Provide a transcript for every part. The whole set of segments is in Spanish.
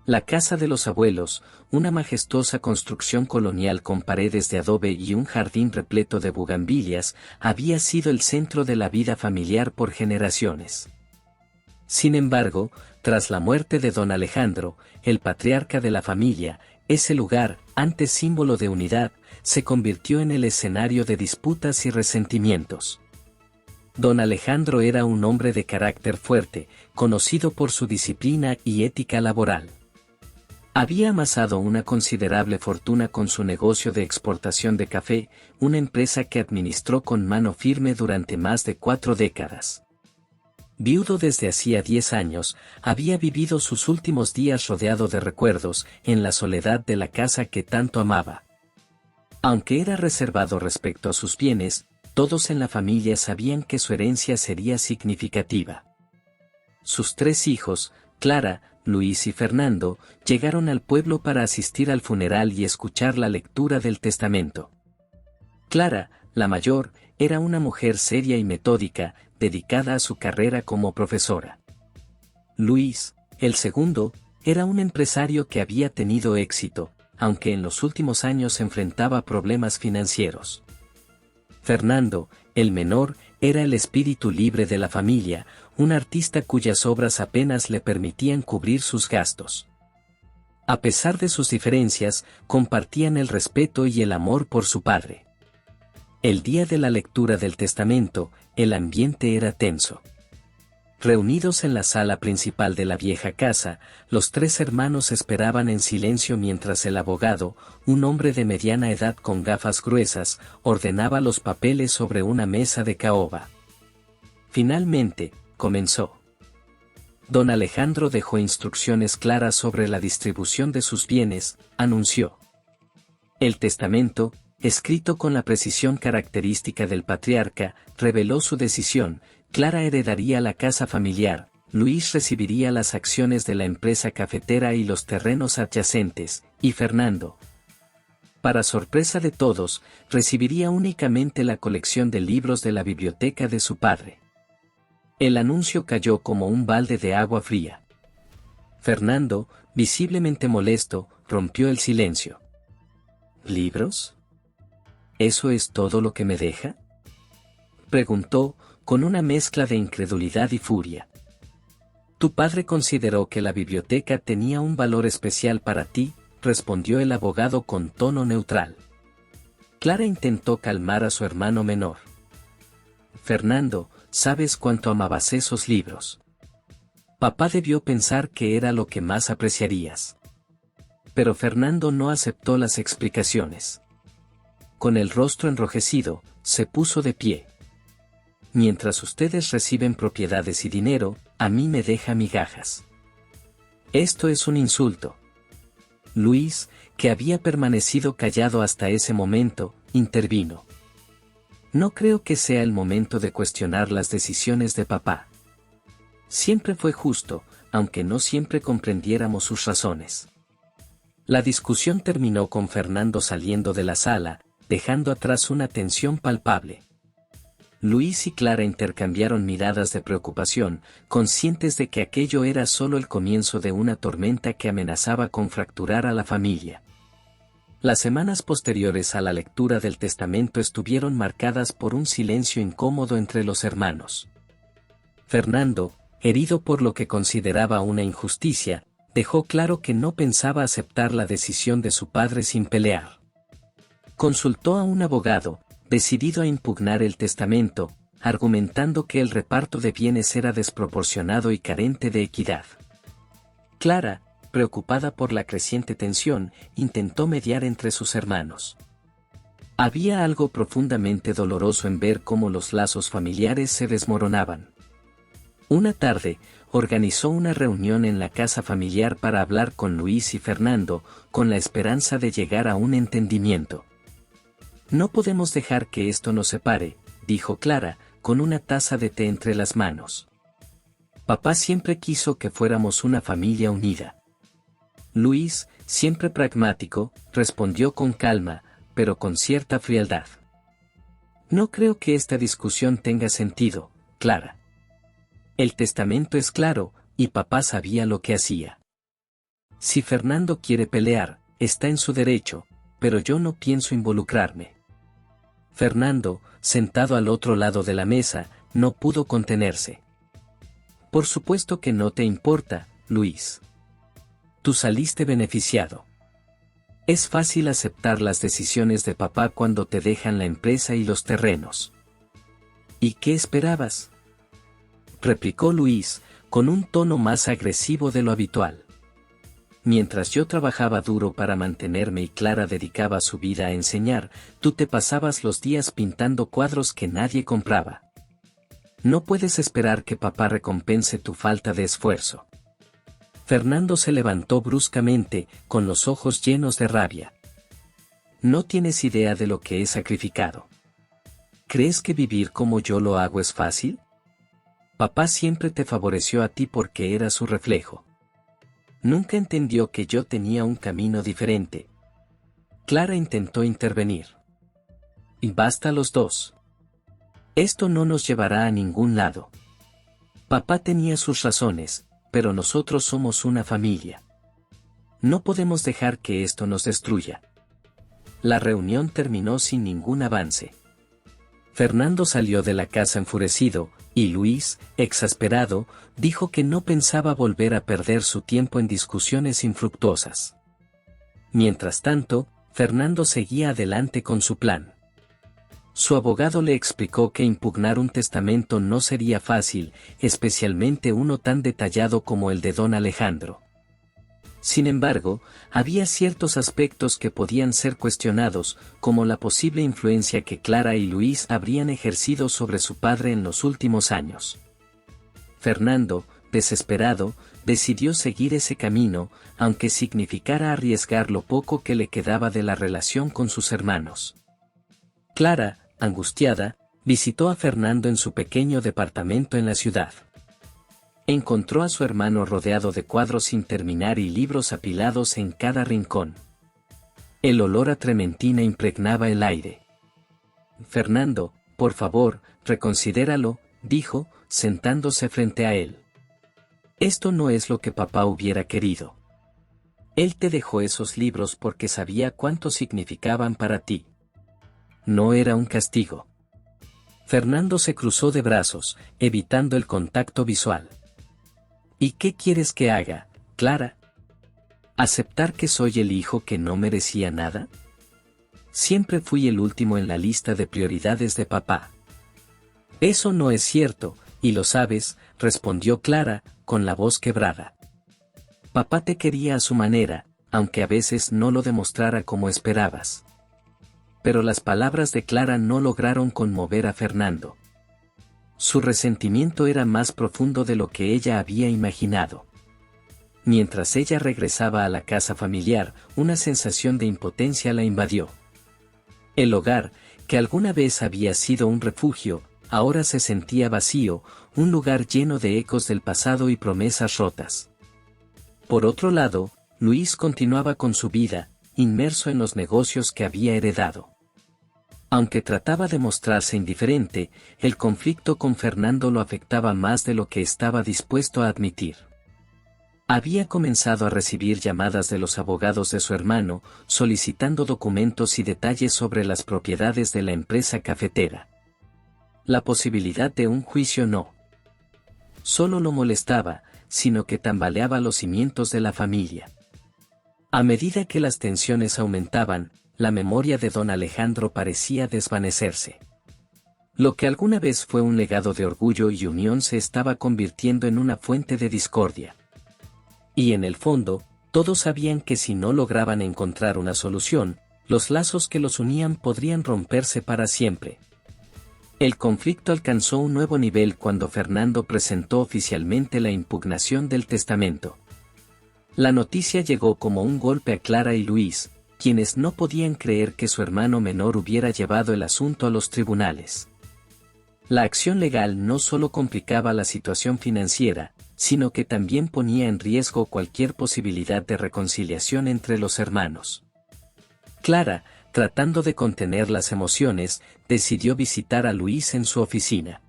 La casa de los abuelos, una majestuosa construcción colonial con paredes de adobe y un jardín repleto de bugambilias, había sido el centro de la vida familiar por generaciones. Sin embargo, tras la muerte de don Alejandro, el patriarca de la familia, ese lugar, antes símbolo de unidad, se convirtió en el escenario de disputas y resentimientos. Don Alejandro era un hombre de carácter fuerte, conocido por su disciplina y ética laboral. Había amasado una considerable fortuna con su negocio de exportación de café, una empresa que administró con mano firme durante más de 4 décadas. Viudo desde hacía 10 años, había vivido sus últimos días rodeado de recuerdos, en la soledad de la casa que tanto amaba. Aunque era reservado respecto a sus bienes, todos en la familia sabían que su herencia sería significativa. Sus 3 hijos, Clara, Luis y Fernando, llegaron al pueblo para asistir al funeral y escuchar la lectura del testamento. Clara, la mayor, era una mujer seria y metódica, dedicada a su carrera como profesora. Luis, el segundo, era un empresario que había tenido éxito, aunque en los últimos años enfrentaba problemas financieros. Fernando, el menor, era el espíritu libre de la familia, un artista cuyas obras apenas le permitían cubrir sus gastos. A pesar de sus diferencias, compartían el respeto y el amor por su padre. El día de la lectura del testamento, el ambiente era tenso. Reunidos en la sala principal de la vieja casa, los 3 hermanos esperaban en silencio mientras el abogado, un hombre de mediana edad con gafas gruesas, ordenaba los papeles sobre una mesa de caoba. Finalmente, comenzó. Don Alejandro dejó instrucciones claras sobre la distribución de sus bienes, anunció. El testamento, escrito con la precisión característica del patriarca, reveló su decisión. Clara heredaría la casa familiar, Luis recibiría las acciones de la empresa cafetera y los terrenos adyacentes, y Fernando, para sorpresa de todos, recibiría únicamente la colección de libros de la biblioteca de su padre. El anuncio cayó como un balde de agua fría. Fernando, visiblemente molesto, rompió el silencio. ¿Libros? ¿Eso es todo lo que me deja?, preguntó, con una mezcla de incredulidad y furia. Tu padre consideró que la biblioteca tenía un valor especial para ti, respondió el abogado con tono neutral. Clara intentó calmar a su hermano menor. Fernando, ¿sabes cuánto amabas esos libros? Papá debió pensar que era lo que más apreciarías. Pero Fernando no aceptó las explicaciones. Con el rostro enrojecido, se puso de pie. Mientras ustedes reciben propiedades y dinero, a mí me deja migajas. Esto es un insulto. Luis, que había permanecido callado hasta ese momento, intervino. No creo que sea el momento de cuestionar las decisiones de papá. Siempre fue justo, aunque no siempre comprendiéramos sus razones. La discusión terminó con Fernando saliendo de la sala, dejando atrás una tensión palpable. Luis y Clara intercambiaron miradas de preocupación, conscientes de que aquello era solo el comienzo de una tormenta que amenazaba con fracturar a la familia. Las semanas posteriores a la lectura del testamento estuvieron marcadas por un silencio incómodo entre los hermanos. Fernando, herido por lo que consideraba una injusticia, dejó claro que no pensaba aceptar la decisión de su padre sin pelear. Consultó a un abogado, decidido a impugnar el testamento, argumentando que el reparto de bienes era desproporcionado y carente de equidad. Clara, preocupada por la creciente tensión, intentó mediar entre sus hermanos. Había algo profundamente doloroso en ver cómo los lazos familiares se desmoronaban. Una tarde, organizó una reunión en la casa familiar para hablar con Luis y Fernando, con la esperanza de llegar a un entendimiento. No podemos dejar que esto nos separe, dijo Clara, con una taza de té entre las manos. Papá siempre quiso que fuéramos una familia unida. Luis, siempre pragmático, respondió con calma, pero con cierta frialdad. No creo que esta discusión tenga sentido, Clara. El testamento es claro, y papá sabía lo que hacía. Si Fernando quiere pelear, está en su derecho, pero yo no pienso involucrarme. Fernando, sentado al otro lado de la mesa, no pudo contenerse. Por supuesto que no te importa, Luis. Tú saliste beneficiado. Es fácil aceptar las decisiones de papá cuando te dejan la empresa y los terrenos. ¿Y qué esperabas?, replicó Luis, con un tono más agresivo de lo habitual. Mientras yo trabajaba duro para mantenerme y Clara dedicaba su vida a enseñar, tú te pasabas los días pintando cuadros que nadie compraba. No puedes esperar que papá recompense tu falta de esfuerzo. Fernando se levantó bruscamente, con los ojos llenos de rabia. No tienes idea de lo que he sacrificado. ¿Crees que vivir como yo lo hago es fácil? Papá siempre te favoreció a ti porque era su reflejo. Nunca entendió que yo tenía un camino diferente. Clara intentó intervenir. Y basta los dos. Esto no nos llevará a ningún lado. Papá tenía sus razones, pero nosotros somos una familia. No podemos dejar que esto nos destruya. La reunión terminó sin ningún avance. Fernando salió de la casa enfurecido, y Luis, exasperado, dijo que no pensaba volver a perder su tiempo en discusiones infructuosas. Mientras tanto, Fernando seguía adelante con su plan. Su abogado le explicó que impugnar un testamento no sería fácil, especialmente uno tan detallado como el de don Alejandro. Sin embargo, había ciertos aspectos que podían ser cuestionados, como la posible influencia que Clara y Luis habrían ejercido sobre su padre en los últimos años. Fernando, desesperado, decidió seguir ese camino, aunque significara arriesgar lo poco que le quedaba de la relación con sus hermanos. Clara, angustiada, visitó a Fernando en su pequeño departamento en la ciudad. Encontró a su hermano rodeado de cuadros sin terminar y libros apilados en cada rincón. El olor a trementina impregnaba el aire. Fernando, por favor, reconsidéralo, dijo, sentándose frente a él. Esto no es lo que papá hubiera querido. Él te dejó esos libros porque sabía cuánto significaban para ti. No era un castigo. Fernando se cruzó de brazos, evitando el contacto visual. ¿Y qué quieres que haga, Clara? ¿Aceptar que soy el hijo que no merecía nada? Siempre fui el último en la lista de prioridades de papá. Eso no es cierto, y lo sabes, respondió Clara, con la voz quebrada. Papá te quería a su manera, aunque a veces no lo demostrara como esperabas. Pero las palabras de Clara no lograron conmover a Fernando. Su resentimiento era más profundo de lo que ella había imaginado. Mientras ella regresaba a la casa familiar, una sensación de impotencia la invadió. El hogar, que alguna vez había sido un refugio, ahora se sentía vacío, un lugar lleno de ecos del pasado y promesas rotas. Por otro lado, Luis continuaba con su vida, inmerso en los negocios que había heredado. Aunque trataba de mostrarse indiferente, el conflicto con Fernando lo afectaba más de lo que estaba dispuesto a admitir. Había comenzado a recibir llamadas de los abogados de su hermano, solicitando documentos y detalles sobre las propiedades de la empresa cafetera. La posibilidad de un juicio no solo lo molestaba, sino que tambaleaba los cimientos de la familia. A medida que las tensiones aumentaban, la memoria de don Alejandro parecía desvanecerse. Lo que alguna vez fue un legado de orgullo y unión se estaba convirtiendo en una fuente de discordia. Y en el fondo, todos sabían que si no lograban encontrar una solución, los lazos que los unían podrían romperse para siempre. El conflicto alcanzó un nuevo nivel cuando Fernando presentó oficialmente la impugnación del testamento. La noticia llegó como un golpe a Clara y Luis, quienes no podían creer que su hermano menor hubiera llevado el asunto a los tribunales. La acción legal no solo complicaba la situación financiera, sino que también ponía en riesgo cualquier posibilidad de reconciliación entre los hermanos. Clara, tratando de contener las emociones, decidió visitar a Luis en su oficina.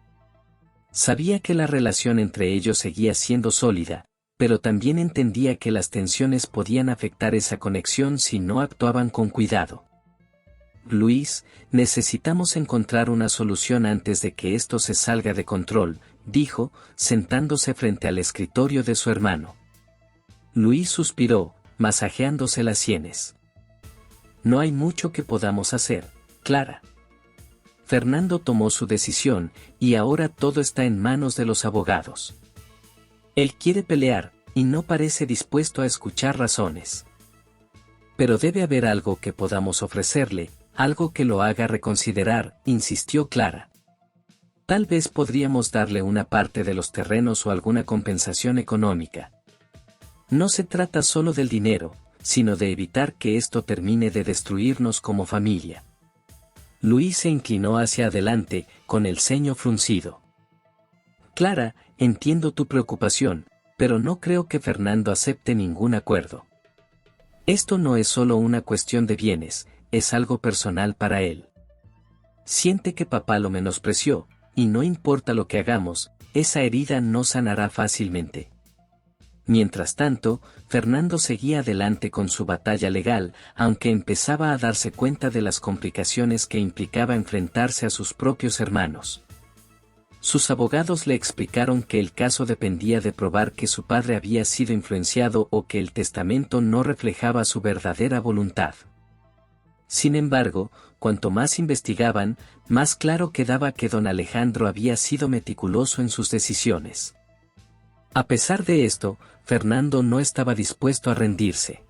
Sabía que la relación entre ellos seguía siendo sólida, pero también entendía que las tensiones podían afectar esa conexión si no actuaban con cuidado. Luis, necesitamos encontrar una solución antes de que esto se salga de control, dijo, sentándose frente al escritorio de su hermano. Luis suspiró, masajeándose las sienes. No hay mucho que podamos hacer, Clara. Fernando tomó su decisión, y ahora todo está en manos de los abogados. Él quiere pelear, y no parece dispuesto a escuchar razones. Pero debe haber algo que podamos ofrecerle, algo que lo haga reconsiderar, insistió Clara. Tal vez podríamos darle una parte de los terrenos o alguna compensación económica. No se trata solo del dinero, sino de evitar que esto termine de destruirnos como familia. Luis se inclinó hacia adelante, con el ceño fruncido. Clara, entiendo tu preocupación, pero no creo que Fernando acepte ningún acuerdo. Esto no es solo una cuestión de bienes, es algo personal para él. Siente que papá lo menospreció, y no importa lo que hagamos, esa herida no sanará fácilmente. Mientras tanto, Fernando seguía adelante con su batalla legal, aunque empezaba a darse cuenta de las complicaciones que implicaba enfrentarse a sus propios hermanos. Sus abogados le explicaron que el caso dependía de probar que su padre había sido influenciado o que el testamento no reflejaba su verdadera voluntad. Sin embargo, cuanto más investigaban, más claro quedaba que don Alejandro había sido meticuloso en sus decisiones. A pesar de esto, Fernando no estaba dispuesto a rendirse.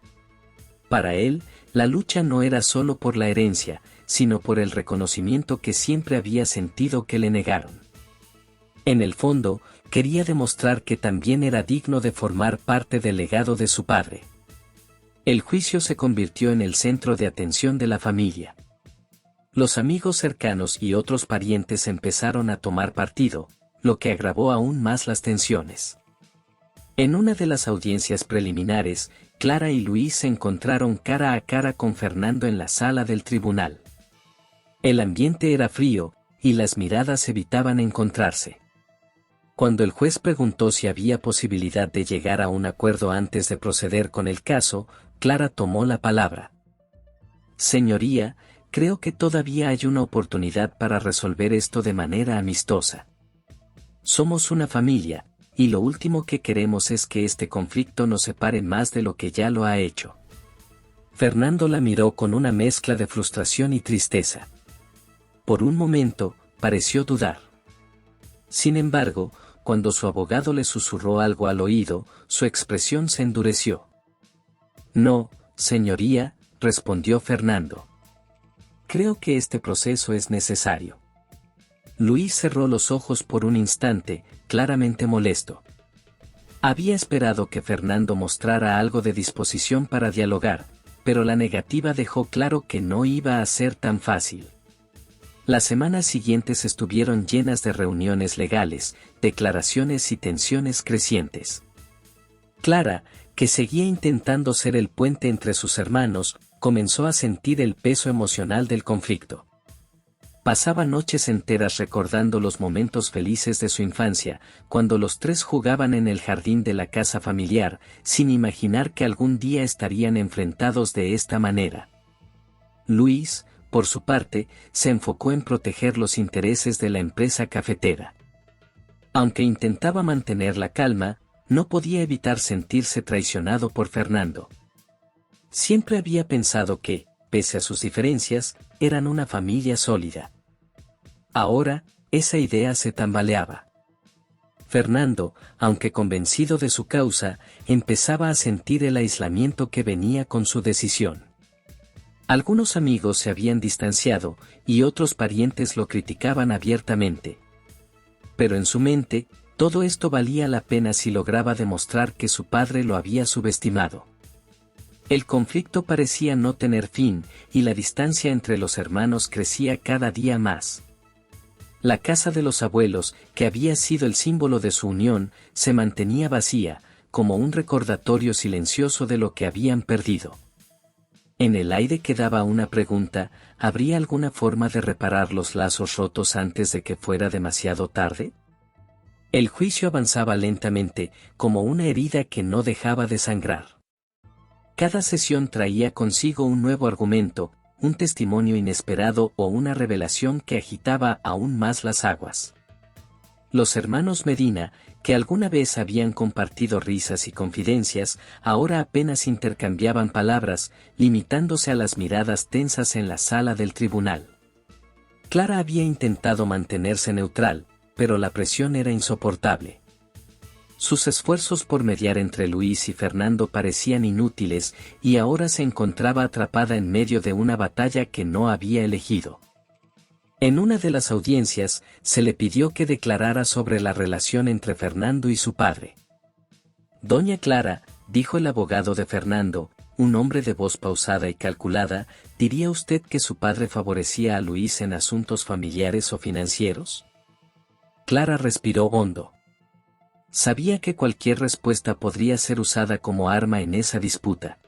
Para él, la lucha no era solo por la herencia, sino por el reconocimiento que siempre había sentido que le negaron. En el fondo, quería demostrar que también era digno de formar parte del legado de su padre. El juicio se convirtió en el centro de atención de la familia. Los amigos cercanos y otros parientes empezaron a tomar partido, lo que agravó aún más las tensiones. En una de las audiencias preliminares, Clara y Luis se encontraron cara a cara con Fernando en la sala del tribunal. El ambiente era frío, y las miradas evitaban encontrarse. Cuando el juez preguntó si había posibilidad de llegar a un acuerdo antes de proceder con el caso, Clara tomó la palabra. Señoría, creo que todavía hay una oportunidad para resolver esto de manera amistosa. Somos una familia, y lo último que queremos es que este conflicto nos separe más de lo que ya lo ha hecho. Fernando la miró con una mezcla de frustración y tristeza. Por un momento, pareció dudar. Sin embargo, cuando su abogado le susurró algo al oído, su expresión se endureció. No, señoría, respondió Fernando. Creo que este proceso es necesario. Luis cerró los ojos por un instante, claramente molesto. Había esperado que Fernando mostrara algo de disposición para dialogar, pero la negativa dejó claro que no iba a ser tan fácil. Las semanas siguientes estuvieron llenas de reuniones legales, declaraciones y tensiones crecientes. Clara, que seguía intentando ser el puente entre sus hermanos, comenzó a sentir el peso emocional del conflicto. Pasaba noches enteras recordando los momentos felices de su infancia, cuando los tres jugaban en el jardín de la casa familiar, sin imaginar que algún día estarían enfrentados de esta manera. Luis, por su parte, se enfocó en proteger los intereses de la empresa cafetera. Aunque intentaba mantener la calma, no podía evitar sentirse traicionado por Fernando. Siempre había pensado que, pese a sus diferencias, eran una familia sólida. Ahora, esa idea se tambaleaba. Fernando, aunque convencido de su causa, empezaba a sentir el aislamiento que venía con su decisión. Algunos amigos se habían distanciado, y otros parientes lo criticaban abiertamente. Pero en su mente, todo esto valía la pena si lograba demostrar que su padre lo había subestimado. El conflicto parecía no tener fin, y la distancia entre los hermanos crecía cada día más. La casa de los abuelos, que había sido el símbolo de su unión, se mantenía vacía, como un recordatorio silencioso de lo que habían perdido. En el aire quedaba una pregunta: ¿habría alguna forma de reparar los lazos rotos antes de que fuera demasiado tarde? El juicio avanzaba lentamente, como una herida que no dejaba de sangrar. Cada sesión traía consigo un nuevo argumento, un testimonio inesperado o una revelación que agitaba aún más las aguas. Los hermanos Medina, que alguna vez habían compartido risas y confidencias, ahora apenas intercambiaban palabras, limitándose a las miradas tensas en la sala del tribunal. Clara había intentado mantenerse neutral, pero la presión era insoportable. Sus esfuerzos por mediar entre Luis y Fernando parecían inútiles y ahora se encontraba atrapada en medio de una batalla que no había elegido. En una de las audiencias, se le pidió que declarara sobre la relación entre Fernando y su padre. Doña Clara, dijo el abogado de Fernando, un hombre de voz pausada y calculada, ¿diría usted que su padre favorecía a Luis en asuntos familiares o financieros? Clara respiró hondo. Sabía que cualquier respuesta podría ser usada como arma en esa disputa.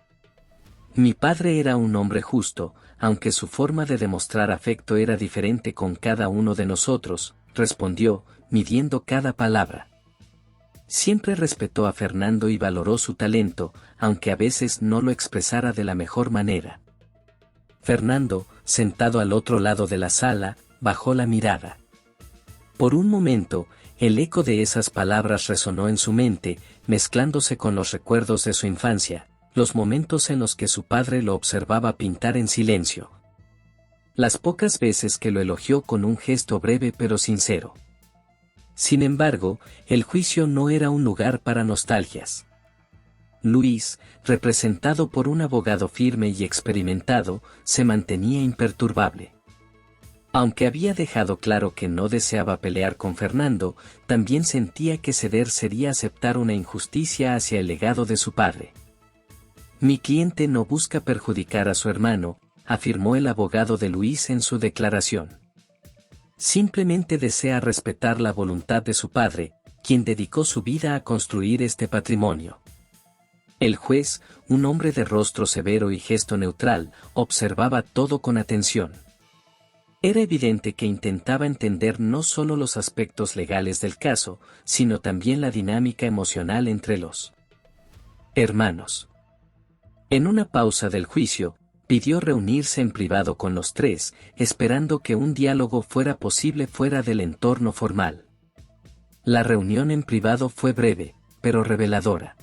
Mi padre era un hombre justo, aunque su forma de demostrar afecto era diferente con cada uno de nosotros, respondió, midiendo cada palabra. Siempre respetó a Fernando y valoró su talento, aunque a veces no lo expresara de la mejor manera. Fernando, sentado al otro lado de la sala, bajó la mirada. Por un momento, el eco de esas palabras resonó en su mente, mezclándose con los recuerdos de su infancia, los momentos en los que su padre lo observaba pintar en silencio. Las pocas veces que lo elogió con un gesto breve pero sincero. Sin embargo, el juicio no era un lugar para nostalgias. Luis, representado por un abogado firme y experimentado, se mantenía imperturbable. Aunque había dejado claro que no deseaba pelear con Fernando, también sentía que ceder sería aceptar una injusticia hacia el legado de su padre. Mi cliente no busca perjudicar a su hermano, afirmó el abogado de Luis en su declaración. Simplemente desea respetar la voluntad de su padre, quien dedicó su vida a construir este patrimonio. El juez, un hombre de rostro severo y gesto neutral, observaba todo con atención. Era evidente que intentaba entender no solo los aspectos legales del caso, sino también la dinámica emocional entre los hermanos. En una pausa del juicio, pidió reunirse en privado con los tres, esperando que un diálogo fuera posible fuera del entorno formal. La reunión en privado fue breve, pero reveladora.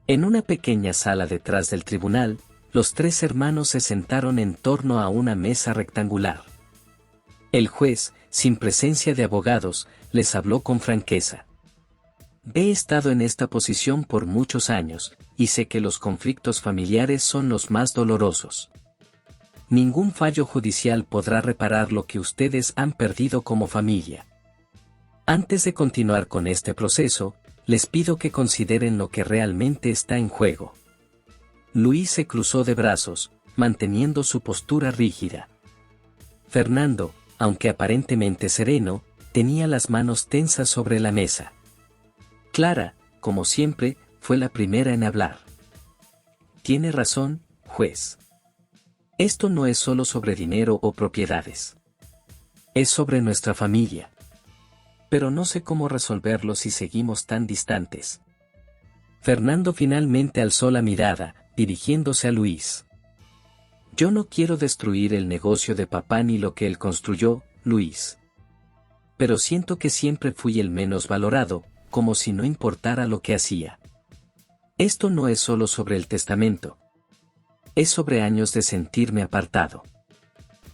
En una pequeña sala detrás del tribunal, los tres hermanos se sentaron en torno a una mesa rectangular. El juez, sin presencia de abogados, les habló con franqueza. He estado en esta posición por muchos años, y sé que los conflictos familiares son los más dolorosos. Ningún fallo judicial podrá reparar lo que ustedes han perdido como familia. Antes de continuar con este proceso, les pido que consideren lo que realmente está en juego. Luis se cruzó de brazos, manteniendo su postura rígida. Fernando, aunque aparentemente sereno, tenía las manos tensas sobre la mesa. Clara, como siempre, fue la primera en hablar. Tiene razón, juez. Esto no es solo sobre dinero o propiedades. Es sobre nuestra familia. Pero no sé cómo resolverlo si seguimos tan distantes. Fernando finalmente alzó la mirada, dirigiéndose a Luis. Yo no quiero destruir el negocio de papá ni lo que él construyó, Luis. Pero siento que siempre fui el menos valorado, como si no importara lo que hacía. Esto no es solo sobre el testamento. Es sobre años de sentirme apartado.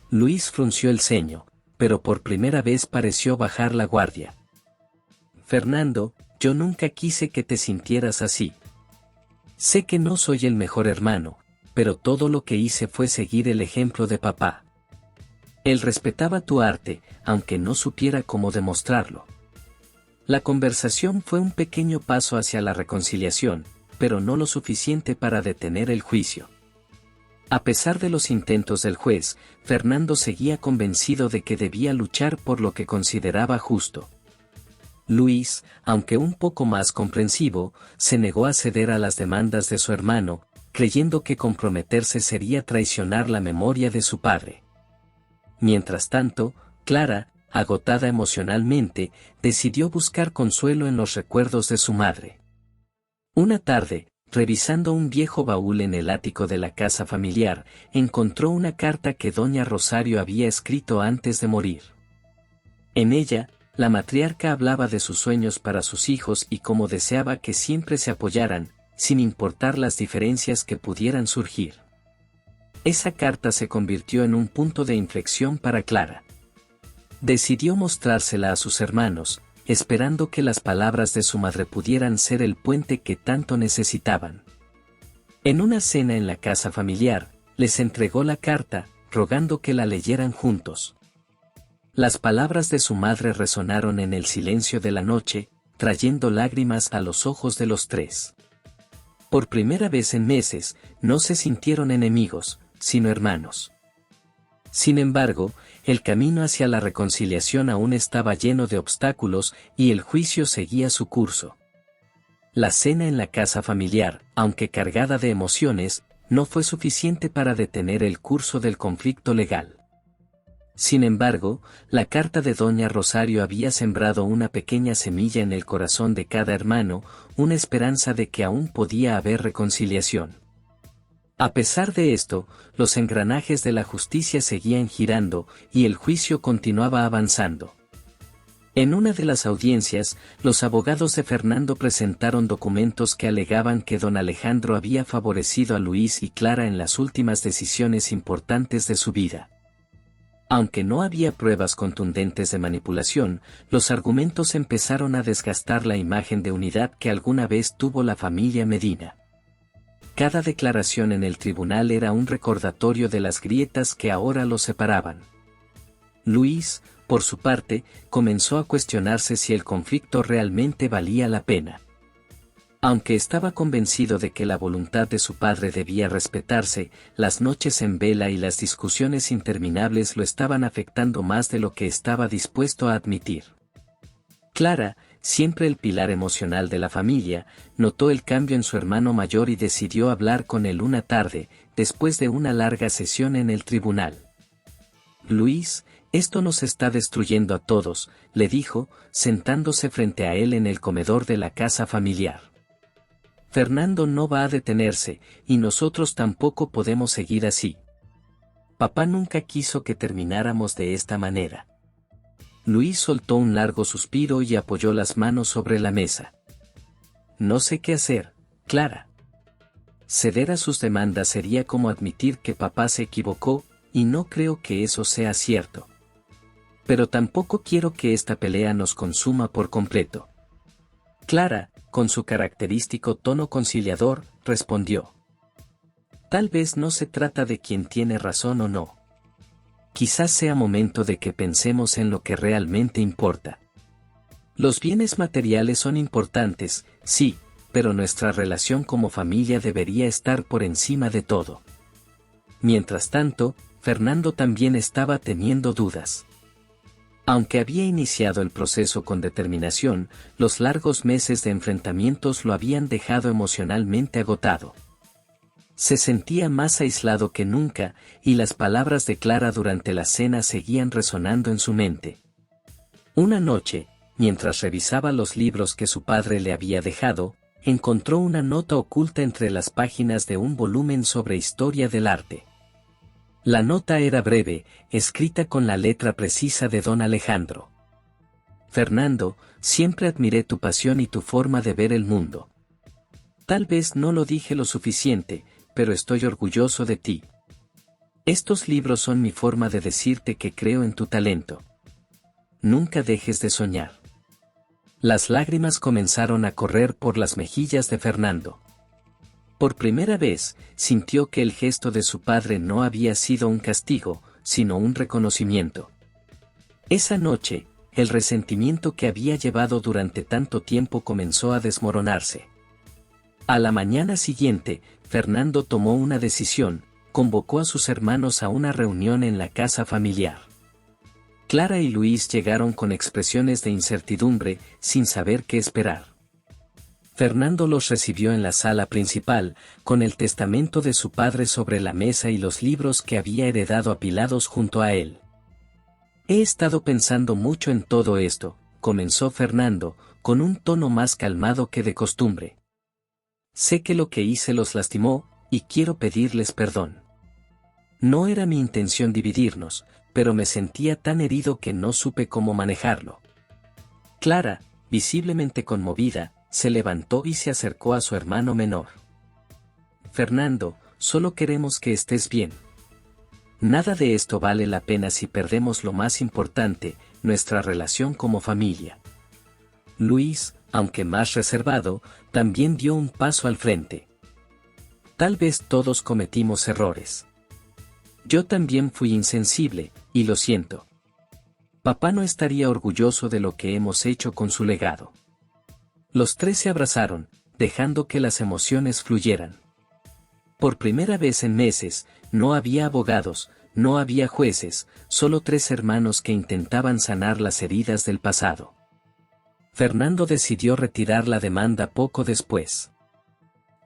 Luis frunció el ceño, pero por primera vez pareció bajar la guardia. Fernando, yo nunca quise que te sintieras así. Sé que no soy el mejor hermano, pero todo lo que hice fue seguir el ejemplo de papá. Él respetaba tu arte, aunque no supiera cómo demostrarlo. La conversación fue un pequeño paso hacia la reconciliación, pero no lo suficiente para detener el juicio. A pesar de los intentos del juez, Fernando seguía convencido de que debía luchar por lo que consideraba justo. Luis, aunque un poco más comprensivo, se negó a ceder a las demandas de su hermano, creyendo que comprometerse sería traicionar la memoria de su padre. Mientras tanto, Clara, agotada emocionalmente, decidió buscar consuelo en los recuerdos de su madre. Una tarde, revisando un viejo baúl en el ático de la casa familiar, encontró una carta que doña Rosario había escrito antes de morir. En ella, la matriarca hablaba de sus sueños para sus hijos y cómo deseaba que siempre se apoyaran, sin importar las diferencias que pudieran surgir. Esa carta se convirtió en un punto de inflexión para Clara. Decidió mostrársela a sus hermanos, esperando que las palabras de su madre pudieran ser el puente que tanto necesitaban. En una cena en la casa familiar, les entregó la carta, rogando que la leyeran juntos. Las palabras de su madre resonaron en el silencio de la noche, trayendo lágrimas a los ojos de los tres. Por primera vez en meses, no se sintieron enemigos, sino hermanos. Sin embargo, el camino hacia la reconciliación aún estaba lleno de obstáculos y el juicio seguía su curso. La cena en la casa familiar, aunque cargada de emociones, no fue suficiente para detener el curso del conflicto legal. Sin embargo, la carta de doña Rosario había sembrado una pequeña semilla en el corazón de cada hermano, una esperanza de que aún podía haber reconciliación. A pesar de esto, los engranajes de la justicia seguían girando y el juicio continuaba avanzando. En una de las audiencias, los abogados de Fernando presentaron documentos que alegaban que don Alejandro había favorecido a Luis y Clara en las últimas decisiones importantes de su vida. Aunque no había pruebas contundentes de manipulación, los argumentos empezaron a desgastar la imagen de unidad que alguna vez tuvo la familia Medina. Cada declaración en el tribunal era un recordatorio de las grietas que ahora los separaban. Luis, por su parte, comenzó a cuestionarse si el conflicto realmente valía la pena. Aunque estaba convencido de que la voluntad de su padre debía respetarse, las noches en vela y las discusiones interminables lo estaban afectando más de lo que estaba dispuesto a admitir. Clara, siempre el pilar emocional de la familia, notó el cambio en su hermano mayor y decidió hablar con él una tarde, después de una larga sesión en el tribunal. Luis, esto nos está destruyendo a todos, le dijo, sentándose frente a él en el comedor de la casa familiar. Fernando no va a detenerse, y nosotros tampoco podemos seguir así. Papá nunca quiso que termináramos de esta manera. Luis soltó un largo suspiro y apoyó las manos sobre la mesa. No sé qué hacer, Clara. Ceder a sus demandas sería como admitir que papá se equivocó, y no creo que eso sea cierto. Pero tampoco quiero que esta pelea nos consuma por completo. Clara, con su característico tono conciliador, respondió. Tal vez no se trata de quién tiene razón o no. Quizás sea momento de que pensemos en lo que realmente importa. Los bienes materiales son importantes, sí, pero nuestra relación como familia debería estar por encima de todo. Mientras tanto, Fernando también estaba teniendo dudas. Aunque había iniciado el proceso con determinación, los largos meses de enfrentamientos lo habían dejado emocionalmente agotado. Se sentía más aislado que nunca, y las palabras de Clara durante la cena seguían resonando en su mente. Una noche, mientras revisaba los libros que su padre le había dejado, encontró una nota oculta entre las páginas de un volumen sobre historia del arte. La nota era breve, escrita con la letra precisa de don Alejandro. Fernando, siempre admiré tu pasión y tu forma de ver el mundo. Tal vez no lo dije lo suficiente, pero estoy orgulloso de ti. Estos libros son mi forma de decirte que creo en tu talento. Nunca dejes de soñar. Las lágrimas comenzaron a correr por las mejillas de Fernando. Por primera vez, sintió que el gesto de su padre no había sido un castigo, sino un reconocimiento. Esa noche, el resentimiento que había llevado durante tanto tiempo comenzó a desmoronarse. A la mañana siguiente, Fernando tomó una decisión, convocó a sus hermanos a una reunión en la casa familiar. Clara y Luis llegaron con expresiones de incertidumbre, sin saber qué esperar. Fernando los recibió en la sala principal, con el testamento de su padre sobre la mesa y los libros que había heredado apilados junto a él. He estado pensando mucho en todo esto, comenzó Fernando, con un tono más calmado que de costumbre. Sé que lo que hice los lastimó, y quiero pedirles perdón. No era mi intención dividirnos, pero me sentía tan herido que no supe cómo manejarlo. Clara, visiblemente conmovida, se levantó y se acercó a su hermano menor. Fernando, solo queremos que estés bien. Nada de esto vale la pena si perdemos lo más importante, nuestra relación como familia. Luis, aunque más reservado, también dio un paso al frente. Tal vez todos cometimos errores. Yo también fui insensible, y lo siento. Papá no estaría orgulloso de lo que hemos hecho con su legado. Los tres se abrazaron, dejando que las emociones fluyeran. Por primera vez en meses, no había abogados, no había jueces, solo tres hermanos que intentaban sanar las heridas del pasado. Fernando decidió retirar la demanda poco después.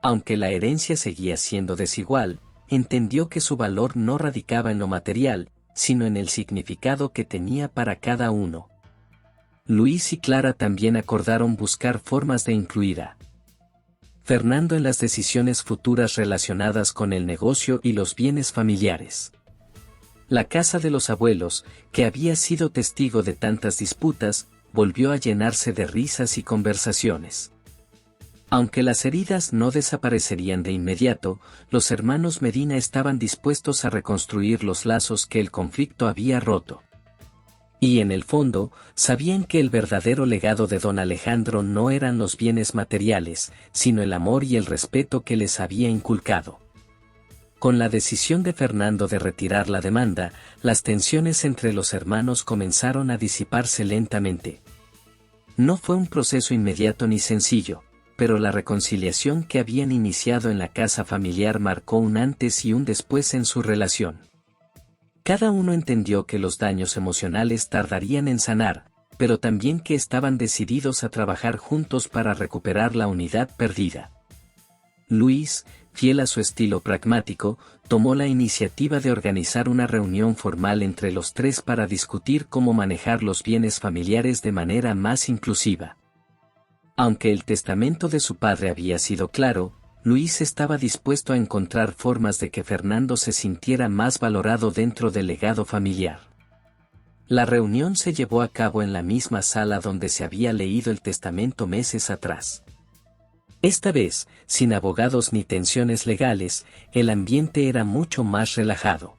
Aunque la herencia seguía siendo desigual, entendió que su valor no radicaba en lo material, sino en el significado que tenía para cada uno. Luis y Clara también acordaron buscar formas de incluir a Fernando en las decisiones futuras relacionadas con el negocio y los bienes familiares. La casa de los abuelos, que había sido testigo de tantas disputas, volvió a llenarse de risas y conversaciones. Aunque las heridas no desaparecerían de inmediato, los hermanos Medina estaban dispuestos a reconstruir los lazos que el conflicto había roto. Y en el fondo, sabían que el verdadero legado de don Alejandro no eran los bienes materiales, sino el amor y el respeto que les había inculcado. Con la decisión de Fernando de retirar la demanda, las tensiones entre los hermanos comenzaron a disiparse lentamente. No fue un proceso inmediato ni sencillo, pero la reconciliación que habían iniciado en la casa familiar marcó un antes y un después en su relación. Cada uno entendió que los daños emocionales tardarían en sanar, pero también que estaban decididos a trabajar juntos para recuperar la unidad perdida. Luis, fiel a su estilo pragmático, tomó la iniciativa de organizar una reunión formal entre los tres para discutir cómo manejar los bienes familiares de manera más inclusiva. Aunque el testamento de su padre había sido claro, Luis estaba dispuesto a encontrar formas de que Fernando se sintiera más valorado dentro del legado familiar. La reunión se llevó a cabo en la misma sala donde se había leído el testamento meses atrás. Esta vez, sin abogados ni tensiones legales, el ambiente era mucho más relajado.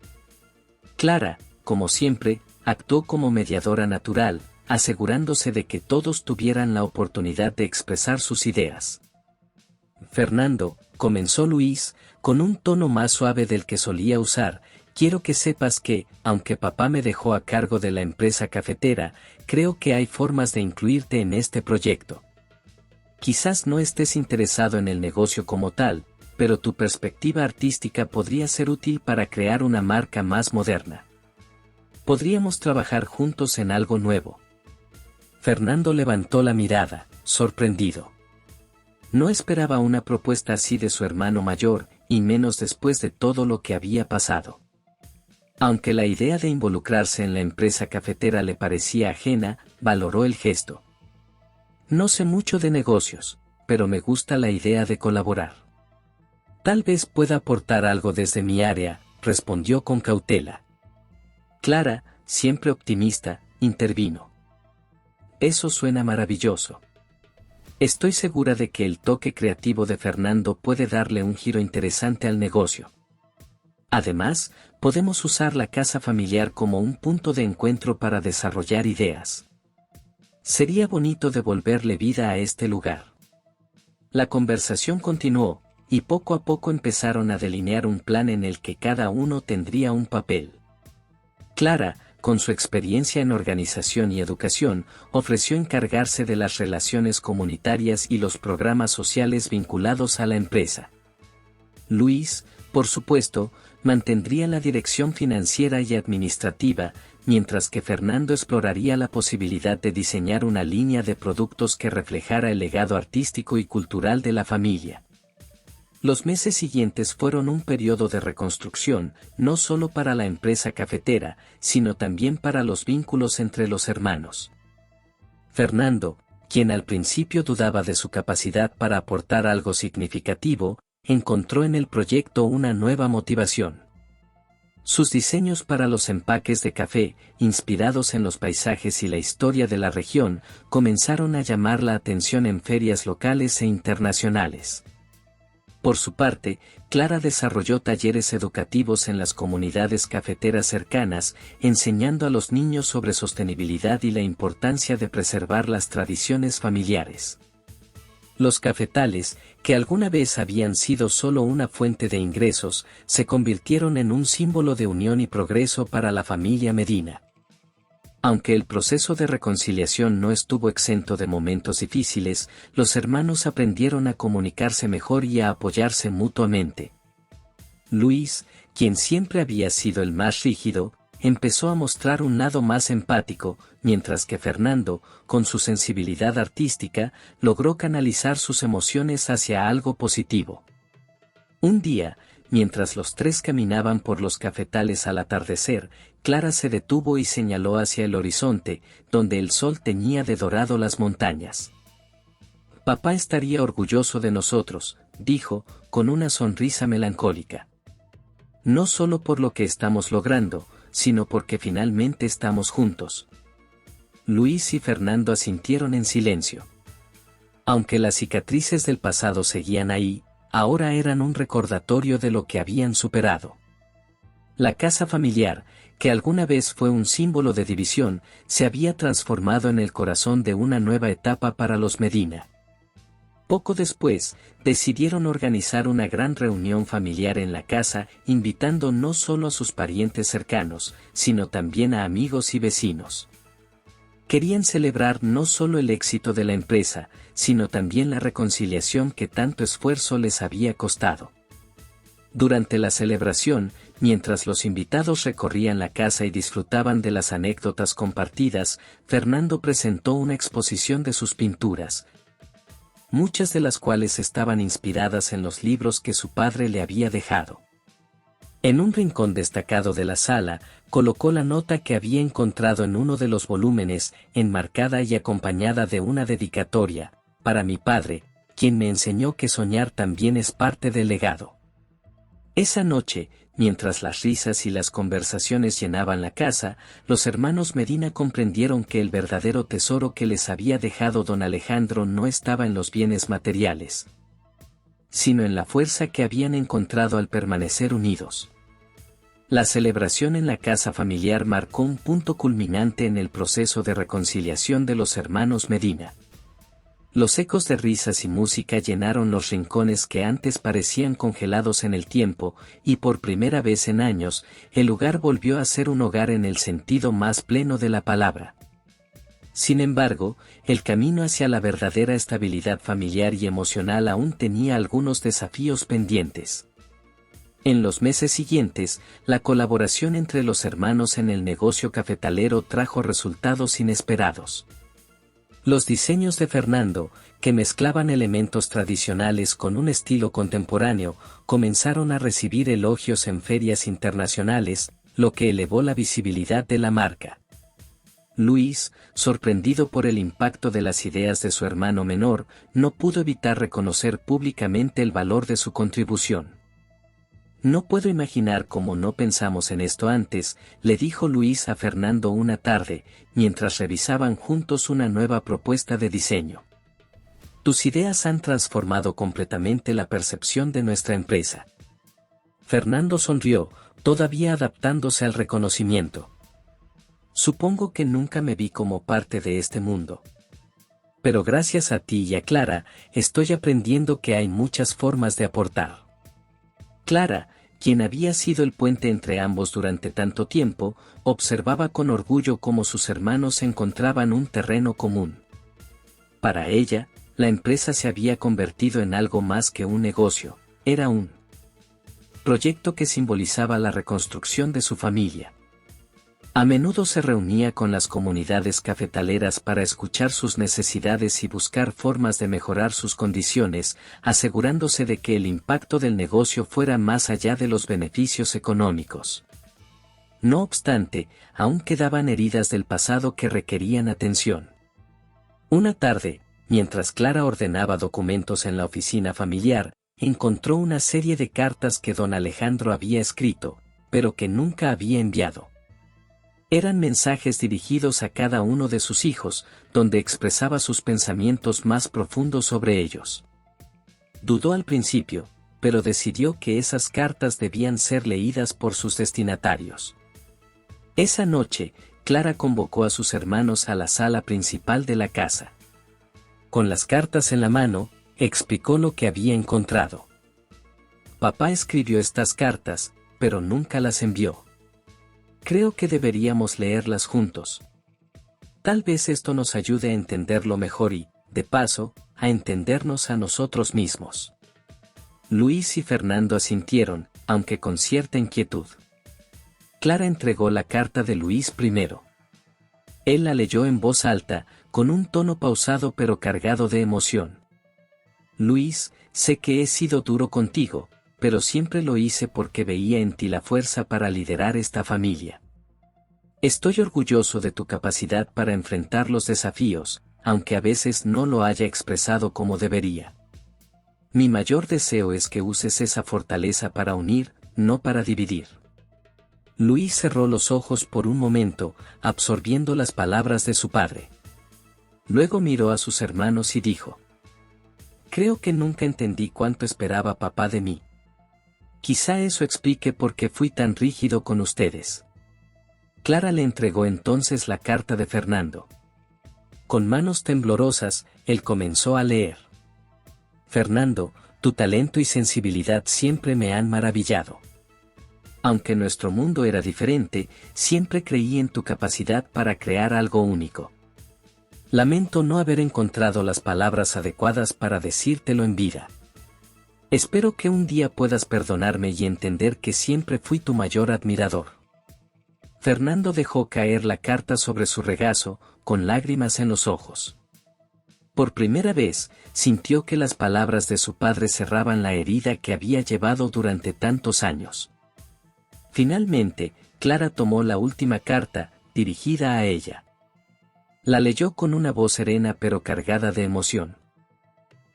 Clara, como siempre, actuó como mediadora natural, asegurándose de que todos tuvieran la oportunidad de expresar sus ideas. Fernando, comenzó Luis, con un tono más suave del que solía usar, quiero que sepas que, aunque papá me dejó a cargo de la empresa cafetera, creo que hay formas de incluirte en este proyecto. Quizás no estés interesado en el negocio como tal, pero tu perspectiva artística podría ser útil para crear una marca más moderna. Podríamos trabajar juntos en algo nuevo. Fernando levantó la mirada, sorprendido. No esperaba una propuesta así de su hermano mayor, y menos después de todo lo que había pasado. Aunque la idea de involucrarse en la empresa cafetera le parecía ajena, valoró el gesto. No sé mucho de negocios, pero me gusta la idea de colaborar. Tal vez pueda aportar algo desde mi área, respondió con cautela. Clara, siempre optimista, intervino. Eso suena maravilloso. Estoy segura de que el toque creativo de Fernando puede darle un giro interesante al negocio. Además, podemos usar la casa familiar como un punto de encuentro para desarrollar ideas. Sería bonito devolverle vida a este lugar. La conversación continuó, y poco a poco empezaron a delinear un plan en el que cada uno tendría un papel. Clara, con su experiencia en organización y educación, ofreció encargarse de las relaciones comunitarias y los programas sociales vinculados a la empresa. Luis, por supuesto, mantendría la dirección financiera y administrativa, mientras que Fernando exploraría la posibilidad de diseñar una línea de productos que reflejara el legado artístico y cultural de la familia. Los meses siguientes fueron un periodo de reconstrucción, no solo para la empresa cafetera, sino también para los vínculos entre los hermanos. Fernando, quien al principio dudaba de su capacidad para aportar algo significativo, encontró en el proyecto una nueva motivación. Sus diseños para los empaques de café, inspirados en los paisajes y la historia de la región, comenzaron a llamar la atención en ferias locales e internacionales. Por su parte, Clara desarrolló talleres educativos en las comunidades cafeteras cercanas, enseñando a los niños sobre sostenibilidad y la importancia de preservar las tradiciones familiares. Los cafetales, que alguna vez habían sido solo una fuente de ingresos, se convirtieron en un símbolo de unión y progreso para la familia Medina. Aunque el proceso de reconciliación no estuvo exento de momentos difíciles, los hermanos aprendieron a comunicarse mejor y a apoyarse mutuamente. Luis, quien siempre había sido el más rígido, empezó a mostrar un lado más empático, mientras que Fernando, con su sensibilidad artística, logró canalizar sus emociones hacia algo positivo. Un día, mientras los tres caminaban por los cafetales al atardecer, Clara se detuvo y señaló hacia el horizonte, donde el sol teñía de dorado las montañas. «Papá estaría orgulloso de nosotros», dijo, con una sonrisa melancólica. «No solo por lo que estamos logrando, sino porque finalmente estamos juntos». Luis y Fernando asintieron en silencio. Aunque las cicatrices del pasado seguían ahí, ahora eran un recordatorio de lo que habían superado. La casa familiar, que alguna vez fue un símbolo de división, se había transformado en el corazón de una nueva etapa para los Medina. Poco después, decidieron organizar una gran reunión familiar en la casa, invitando no solo a sus parientes cercanos, sino también a amigos y vecinos. Querían celebrar no solo el éxito de la empresa, sino también la reconciliación que tanto esfuerzo les había costado. Durante la celebración, mientras los invitados recorrían la casa y disfrutaban de las anécdotas compartidas, Fernando presentó una exposición de sus pinturas, muchas de las cuales estaban inspiradas en los libros que su padre le había dejado. En un rincón destacado de la sala, colocó la nota que había encontrado en uno de los volúmenes, enmarcada y acompañada de una dedicatoria, para mi padre, quien me enseñó que soñar también es parte del legado. Esa noche, mientras las risas y las conversaciones llenaban la casa, los hermanos Medina comprendieron que el verdadero tesoro que les había dejado don Alejandro no estaba en los bienes materiales, sino en la fuerza que habían encontrado al permanecer unidos. La celebración en la casa familiar marcó un punto culminante en el proceso de reconciliación de los hermanos Medina. Los ecos de risas y música llenaron los rincones que antes parecían congelados en el tiempo, y por primera vez en años, el lugar volvió a ser un hogar en el sentido más pleno de la palabra. Sin embargo, el camino hacia la verdadera estabilidad familiar y emocional aún tenía algunos desafíos pendientes. En los meses siguientes, la colaboración entre los hermanos en el negocio cafetalero trajo resultados inesperados. Los diseños de Fernando, que mezclaban elementos tradicionales con un estilo contemporáneo, comenzaron a recibir elogios en ferias internacionales, lo que elevó la visibilidad de la marca. Luis, sorprendido por el impacto de las ideas de su hermano menor, no pudo evitar reconocer públicamente el valor de su contribución. «No puedo imaginar cómo no pensamos en esto antes», le dijo Luis a Fernando una tarde, mientras revisaban juntos una nueva propuesta de diseño. «Tus ideas han transformado completamente la percepción de nuestra empresa». Fernando sonrió, todavía adaptándose al reconocimiento. «Supongo que nunca me vi como parte de este mundo. Pero gracias a ti y a Clara, estoy aprendiendo que hay muchas formas de aportar». Clara, quien había sido el puente entre ambos durante tanto tiempo, observaba con orgullo cómo sus hermanos encontraban un terreno común. Para ella, la empresa se había convertido en algo más que un negocio, era un proyecto que simbolizaba la reconstrucción de su familia. A menudo se reunía con las comunidades cafetaleras para escuchar sus necesidades y buscar formas de mejorar sus condiciones, asegurándose de que el impacto del negocio fuera más allá de los beneficios económicos. No obstante, aún quedaban heridas del pasado que requerían atención. Una tarde, mientras Clara ordenaba documentos en la oficina familiar, encontró una serie de cartas que don Alejandro había escrito, pero que nunca había enviado. Eran mensajes dirigidos a cada uno de sus hijos, donde expresaba sus pensamientos más profundos sobre ellos. Dudó al principio, pero decidió que esas cartas debían ser leídas por sus destinatarios. Esa noche, Clara convocó a sus hermanos a la sala principal de la casa. Con las cartas en la mano, explicó lo que había encontrado. Papá escribió estas cartas, pero nunca las envió. Creo que deberíamos leerlas juntos. Tal vez esto nos ayude a entenderlo mejor y, de paso, a entendernos a nosotros mismos. Luis y Fernando asintieron, aunque con cierta inquietud. Clara entregó la carta de Luis primero. Él la leyó en voz alta, con un tono pausado pero cargado de emoción. Luis, sé que he sido duro contigo, pero siempre lo hice porque veía en ti la fuerza para liderar esta familia. Estoy orgulloso de tu capacidad para enfrentar los desafíos, aunque a veces no lo haya expresado como debería. Mi mayor deseo es que uses esa fortaleza para unir, no para dividir. Luis cerró los ojos por un momento, absorbiendo las palabras de su padre. Luego miró a sus hermanos y dijo: Creo que nunca entendí cuánto esperaba papá de mí. Quizá eso explique por qué fui tan rígido con ustedes. Clara le entregó entonces la carta de Fernando. Con manos temblorosas, él comenzó a leer. Fernando, tu talento y sensibilidad siempre me han maravillado. Aunque nuestro mundo era diferente, siempre creí en tu capacidad para crear algo único. Lamento no haber encontrado las palabras adecuadas para decírtelo en vida. Espero que un día puedas perdonarme y entender que siempre fui tu mayor admirador. Fernando dejó caer la carta sobre su regazo, con lágrimas en los ojos. Por primera vez, sintió que las palabras de su padre cerraban la herida que había llevado durante tantos años. Finalmente, Clara tomó la última carta, dirigida a ella. La leyó con una voz serena pero cargada de emoción.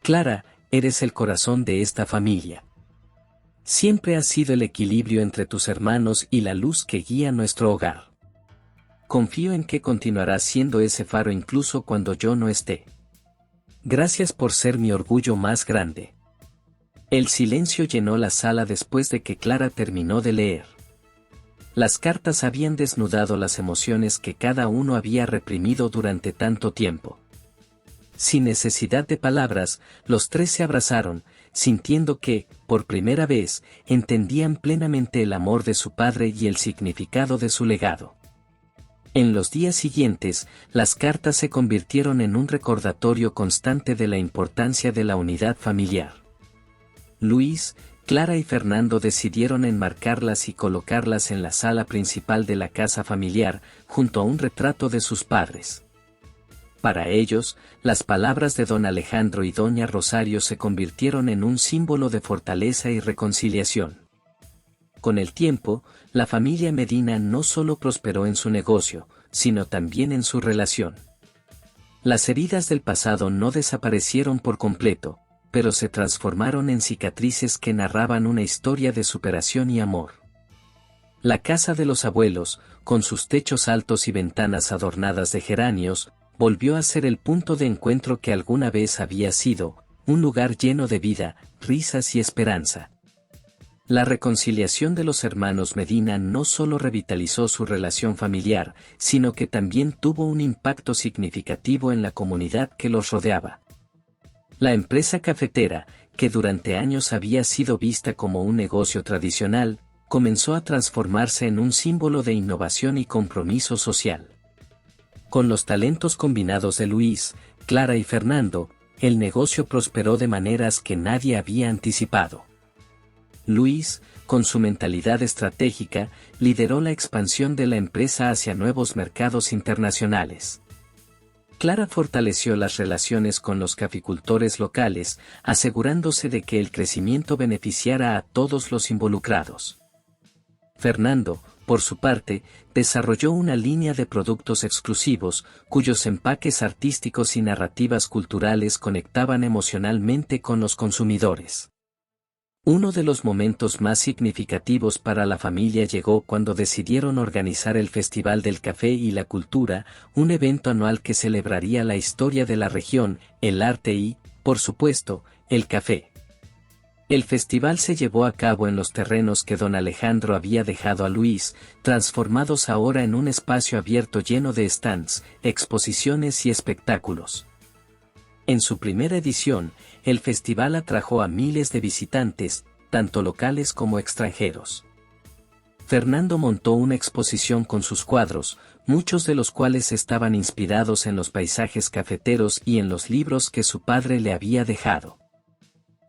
Clara, eres el corazón de esta familia. Siempre has sido el equilibrio entre tus hermanos y la luz que guía nuestro hogar. Confío en que continuarás siendo ese faro incluso cuando yo no esté. Gracias por ser mi orgullo más grande. El silencio llenó la sala después de que Clara terminó de leer. Las cartas habían desnudado las emociones que cada uno había reprimido durante tanto tiempo. Sin necesidad de palabras, los tres se abrazaron, sintiendo que, por primera vez, entendían plenamente el amor de su padre y el significado de su legado. En los días siguientes, las cartas se convirtieron en un recordatorio constante de la importancia de la unidad familiar. Luis, Clara y Fernando decidieron enmarcarlas y colocarlas en la sala principal de la casa familiar, junto a un retrato de sus padres. Para ellos, las palabras de don Alejandro y doña Rosario se convirtieron en un símbolo de fortaleza y reconciliación. Con el tiempo, la familia Medina no solo prosperó en su negocio, sino también en su relación. Las heridas del pasado no desaparecieron por completo, pero se transformaron en cicatrices que narraban una historia de superación y amor. La casa de los abuelos, con sus techos altos y ventanas adornadas de geranios, volvió a ser el punto de encuentro que alguna vez había sido, un lugar lleno de vida, risas y esperanza. La reconciliación de los hermanos Medina no solo revitalizó su relación familiar, sino que también tuvo un impacto significativo en la comunidad que los rodeaba. La empresa cafetera, que durante años había sido vista como un negocio tradicional, comenzó a transformarse en un símbolo de innovación y compromiso social. Con los talentos combinados de Luis, Clara y Fernando, el negocio prosperó de maneras que nadie había anticipado. Luis, con su mentalidad estratégica, lideró la expansión de la empresa hacia nuevos mercados internacionales. Clara fortaleció las relaciones con los caficultores locales, asegurándose de que el crecimiento beneficiara a todos los involucrados. Fernando, por su parte, desarrolló una línea de productos exclusivos, cuyos empaques artísticos y narrativas culturales conectaban emocionalmente con los consumidores. Uno de los momentos más significativos para la familia llegó cuando decidieron organizar el Festival del Café y la Cultura, un evento anual que celebraría la historia de la región, el arte y, por supuesto, el café. El festival se llevó a cabo en los terrenos que don Alejandro había dejado a Luis, transformados ahora en un espacio abierto lleno de stands, exposiciones y espectáculos. En su primera edición, el festival atrajo a miles de visitantes, tanto locales como extranjeros. Fernando montó una exposición con sus cuadros, muchos de los cuales estaban inspirados en los paisajes cafeteros y en los libros que su padre le había dejado.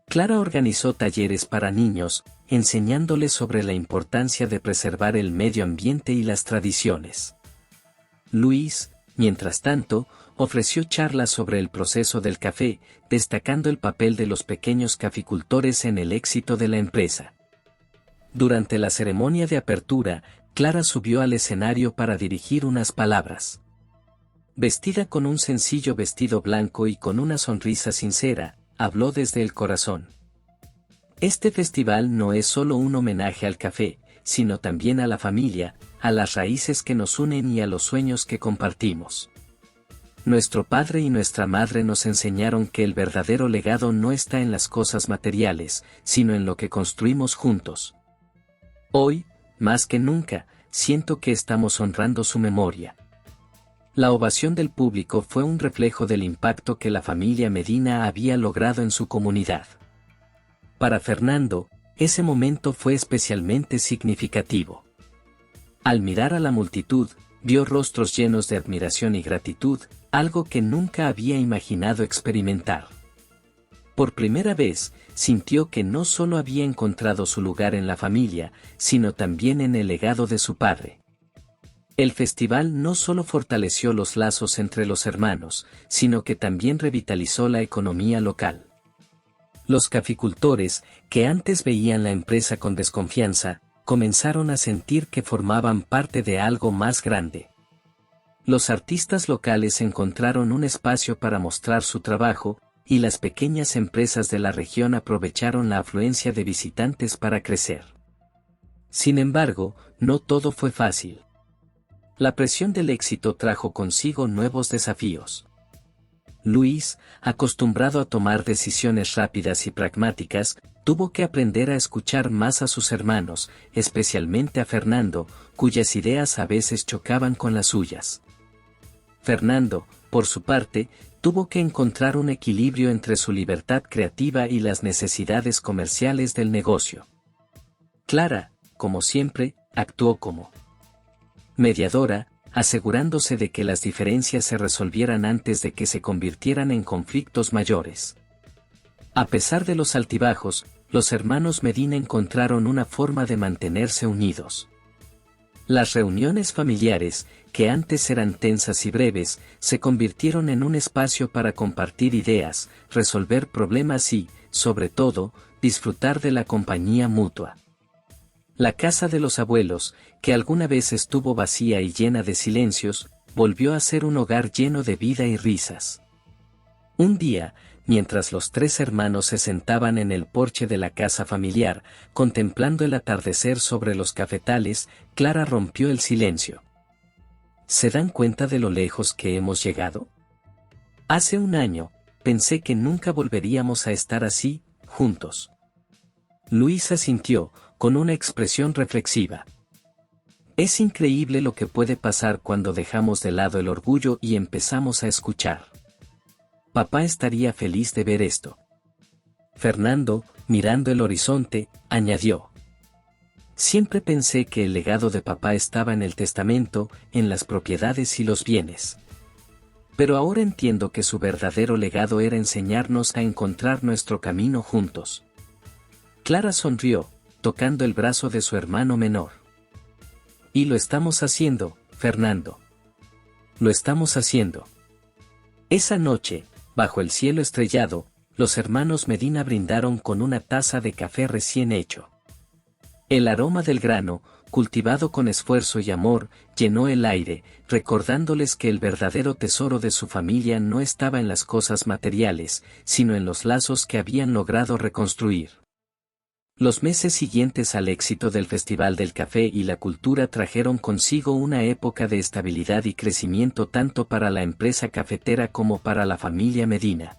Clara organizó talleres para niños, enseñándoles sobre la importancia de preservar el medio ambiente y las tradiciones. Luis, mientras tanto, ofreció charlas sobre el proceso del café, destacando el papel de los pequeños caficultores en el éxito de la empresa. Durante la ceremonia de apertura, Clara subió al escenario para dirigir unas palabras. Vestida con un sencillo vestido blanco y con una sonrisa sincera, habló desde el corazón. Este festival no es solo un homenaje al café, sino también a la familia, a las raíces que nos unen y a los sueños que compartimos. Nuestro padre y nuestra madre nos enseñaron que el verdadero legado no está en las cosas materiales, sino en lo que construimos juntos. Hoy, más que nunca, siento que estamos honrando su memoria. La ovación del público fue un reflejo del impacto que la familia Medina había logrado en su comunidad. Para Fernando, ese momento fue especialmente significativo. Al mirar a la multitud, vio rostros llenos de admiración y gratitud, algo que nunca había imaginado experimentar. Por primera vez, sintió que no solo había encontrado su lugar en la familia, sino también en el legado de su padre. El festival no solo fortaleció los lazos entre los hermanos, sino que también revitalizó la economía local. Los caficultores, que antes veían la empresa con desconfianza, comenzaron a sentir que formaban parte de algo más grande. Los artistas locales encontraron un espacio para mostrar su trabajo, y las pequeñas empresas de la región aprovecharon la afluencia de visitantes para crecer. Sin embargo, no todo fue fácil. La presión del éxito trajo consigo nuevos desafíos. Luis, acostumbrado a tomar decisiones rápidas y pragmáticas, tuvo que aprender a escuchar más a sus hermanos, especialmente a Fernando, cuyas ideas a veces chocaban con las suyas. Fernando, por su parte, tuvo que encontrar un equilibrio entre su libertad creativa y las necesidades comerciales del negocio. Clara, como siempre, actuó como mediadora, asegurándose de que las diferencias se resolvieran antes de que se convirtieran en conflictos mayores. A pesar de los altibajos, los hermanos Medina encontraron una forma de mantenerse unidos. Las reuniones familiares, que antes eran tensas y breves, se convirtieron en un espacio para compartir ideas, resolver problemas y, sobre todo, disfrutar de la compañía mutua. La casa de los abuelos, que alguna vez estuvo vacía y llena de silencios, volvió a ser un hogar lleno de vida y risas. Un día, mientras los tres hermanos se sentaban en el porche de la casa familiar, contemplando el atardecer sobre los cafetales, Clara rompió el silencio. ¿Se dan cuenta de lo lejos que hemos llegado? Hace un año, pensé que nunca volveríamos a estar así, juntos. Luis asintió, con una expresión reflexiva. Es increíble lo que puede pasar cuando dejamos de lado el orgullo y empezamos a escuchar. Papá estaría feliz de ver esto. Fernando, mirando el horizonte, añadió. Siempre pensé que el legado de papá estaba en el testamento, en las propiedades y los bienes. Pero ahora entiendo que su verdadero legado era enseñarnos a encontrar nuestro camino juntos. Clara sonrió, tocando el brazo de su hermano menor. Y lo estamos haciendo, Fernando. Lo estamos haciendo. Esa noche, bajo el cielo estrellado, los hermanos Medina brindaron con una taza de café recién hecho. El aroma del grano, cultivado con esfuerzo y amor, llenó el aire, recordándoles que el verdadero tesoro de su familia no estaba en las cosas materiales, sino en los lazos que habían logrado reconstruir. Los meses siguientes al éxito del Festival del Café y la Cultura trajeron consigo una época de estabilidad y crecimiento tanto para la empresa cafetera como para la familia Medina.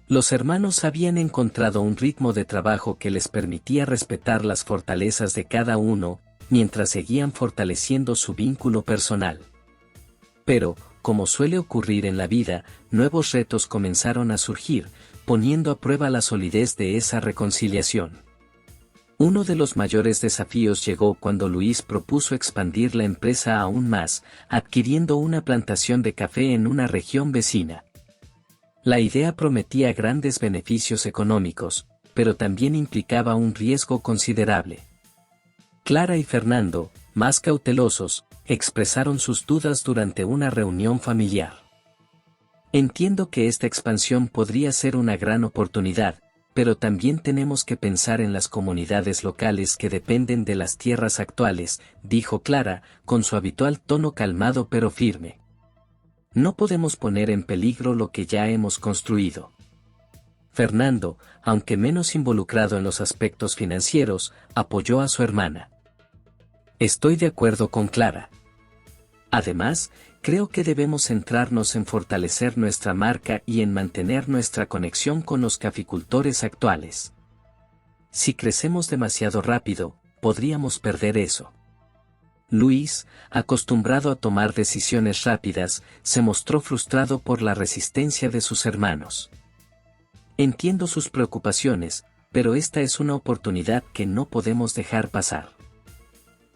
Los hermanos habían encontrado un ritmo de trabajo que les permitía respetar las fortalezas de cada uno, mientras seguían fortaleciendo su vínculo personal. Pero, como suele ocurrir en la vida, nuevos retos comenzaron a surgir, poniendo a prueba la solidez de esa reconciliación. Uno de los mayores desafíos llegó cuando Luis propuso expandir la empresa aún más, adquiriendo una plantación de café en una región vecina. La idea prometía grandes beneficios económicos, pero también implicaba un riesgo considerable. Clara y Fernando, más cautelosos, expresaron sus dudas durante una reunión familiar. Entiendo que esta expansión podría ser una gran oportunidad, pero también tenemos que pensar en las comunidades locales que dependen de las tierras actuales, dijo Clara, con su habitual tono calmado pero firme. No podemos poner en peligro lo que ya hemos construido. Fernando, aunque menos involucrado en los aspectos financieros, apoyó a su hermana. Estoy de acuerdo con Clara. Además, creo que debemos centrarnos en fortalecer nuestra marca y en mantener nuestra conexión con los caficultores actuales. Si crecemos demasiado rápido, podríamos perder eso. Luis, acostumbrado a tomar decisiones rápidas, se mostró frustrado por la resistencia de sus hermanos. Entiendo sus preocupaciones, pero esta es una oportunidad que no podemos dejar pasar.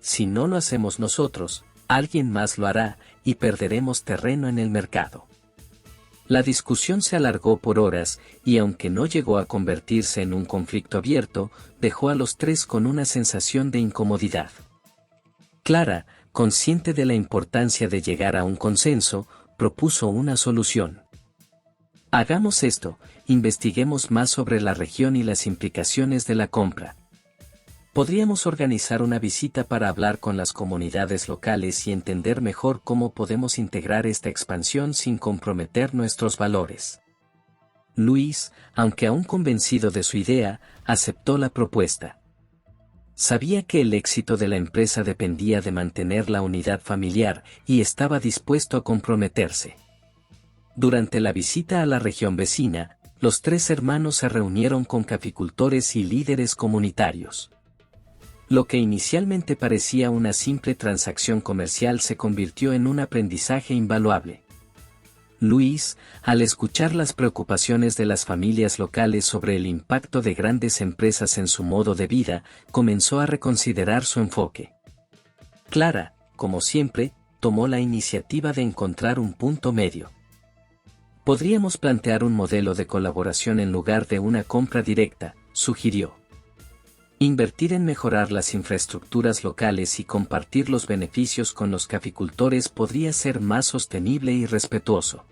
Si no lo hacemos nosotros, alguien más lo hará, y perderemos terreno en el mercado. La discusión se alargó por horas, y aunque no llegó a convertirse en un conflicto abierto, dejó a los tres con una sensación de incomodidad. Clara, consciente de la importancia de llegar a un consenso, propuso una solución. Hagamos esto, investiguemos más sobre la región y las implicaciones de la compra. Podríamos organizar una visita para hablar con las comunidades locales y entender mejor cómo podemos integrar esta expansión sin comprometer nuestros valores. Luis, aunque aún convencido de su idea, aceptó la propuesta. Sabía que el éxito de la empresa dependía de mantener la unidad familiar y estaba dispuesto a comprometerse. Durante la visita a la región vecina, los tres hermanos se reunieron con caficultores y líderes comunitarios. Lo que inicialmente parecía una simple transacción comercial se convirtió en un aprendizaje invaluable. Luis, al escuchar las preocupaciones de las familias locales sobre el impacto de grandes empresas en su modo de vida, comenzó a reconsiderar su enfoque. Clara, como siempre, tomó la iniciativa de encontrar un punto medio. Podríamos plantear un modelo de colaboración en lugar de una compra directa, sugirió. Invertir en mejorar las infraestructuras locales y compartir los beneficios con los caficultores podría ser más sostenible y respetuoso.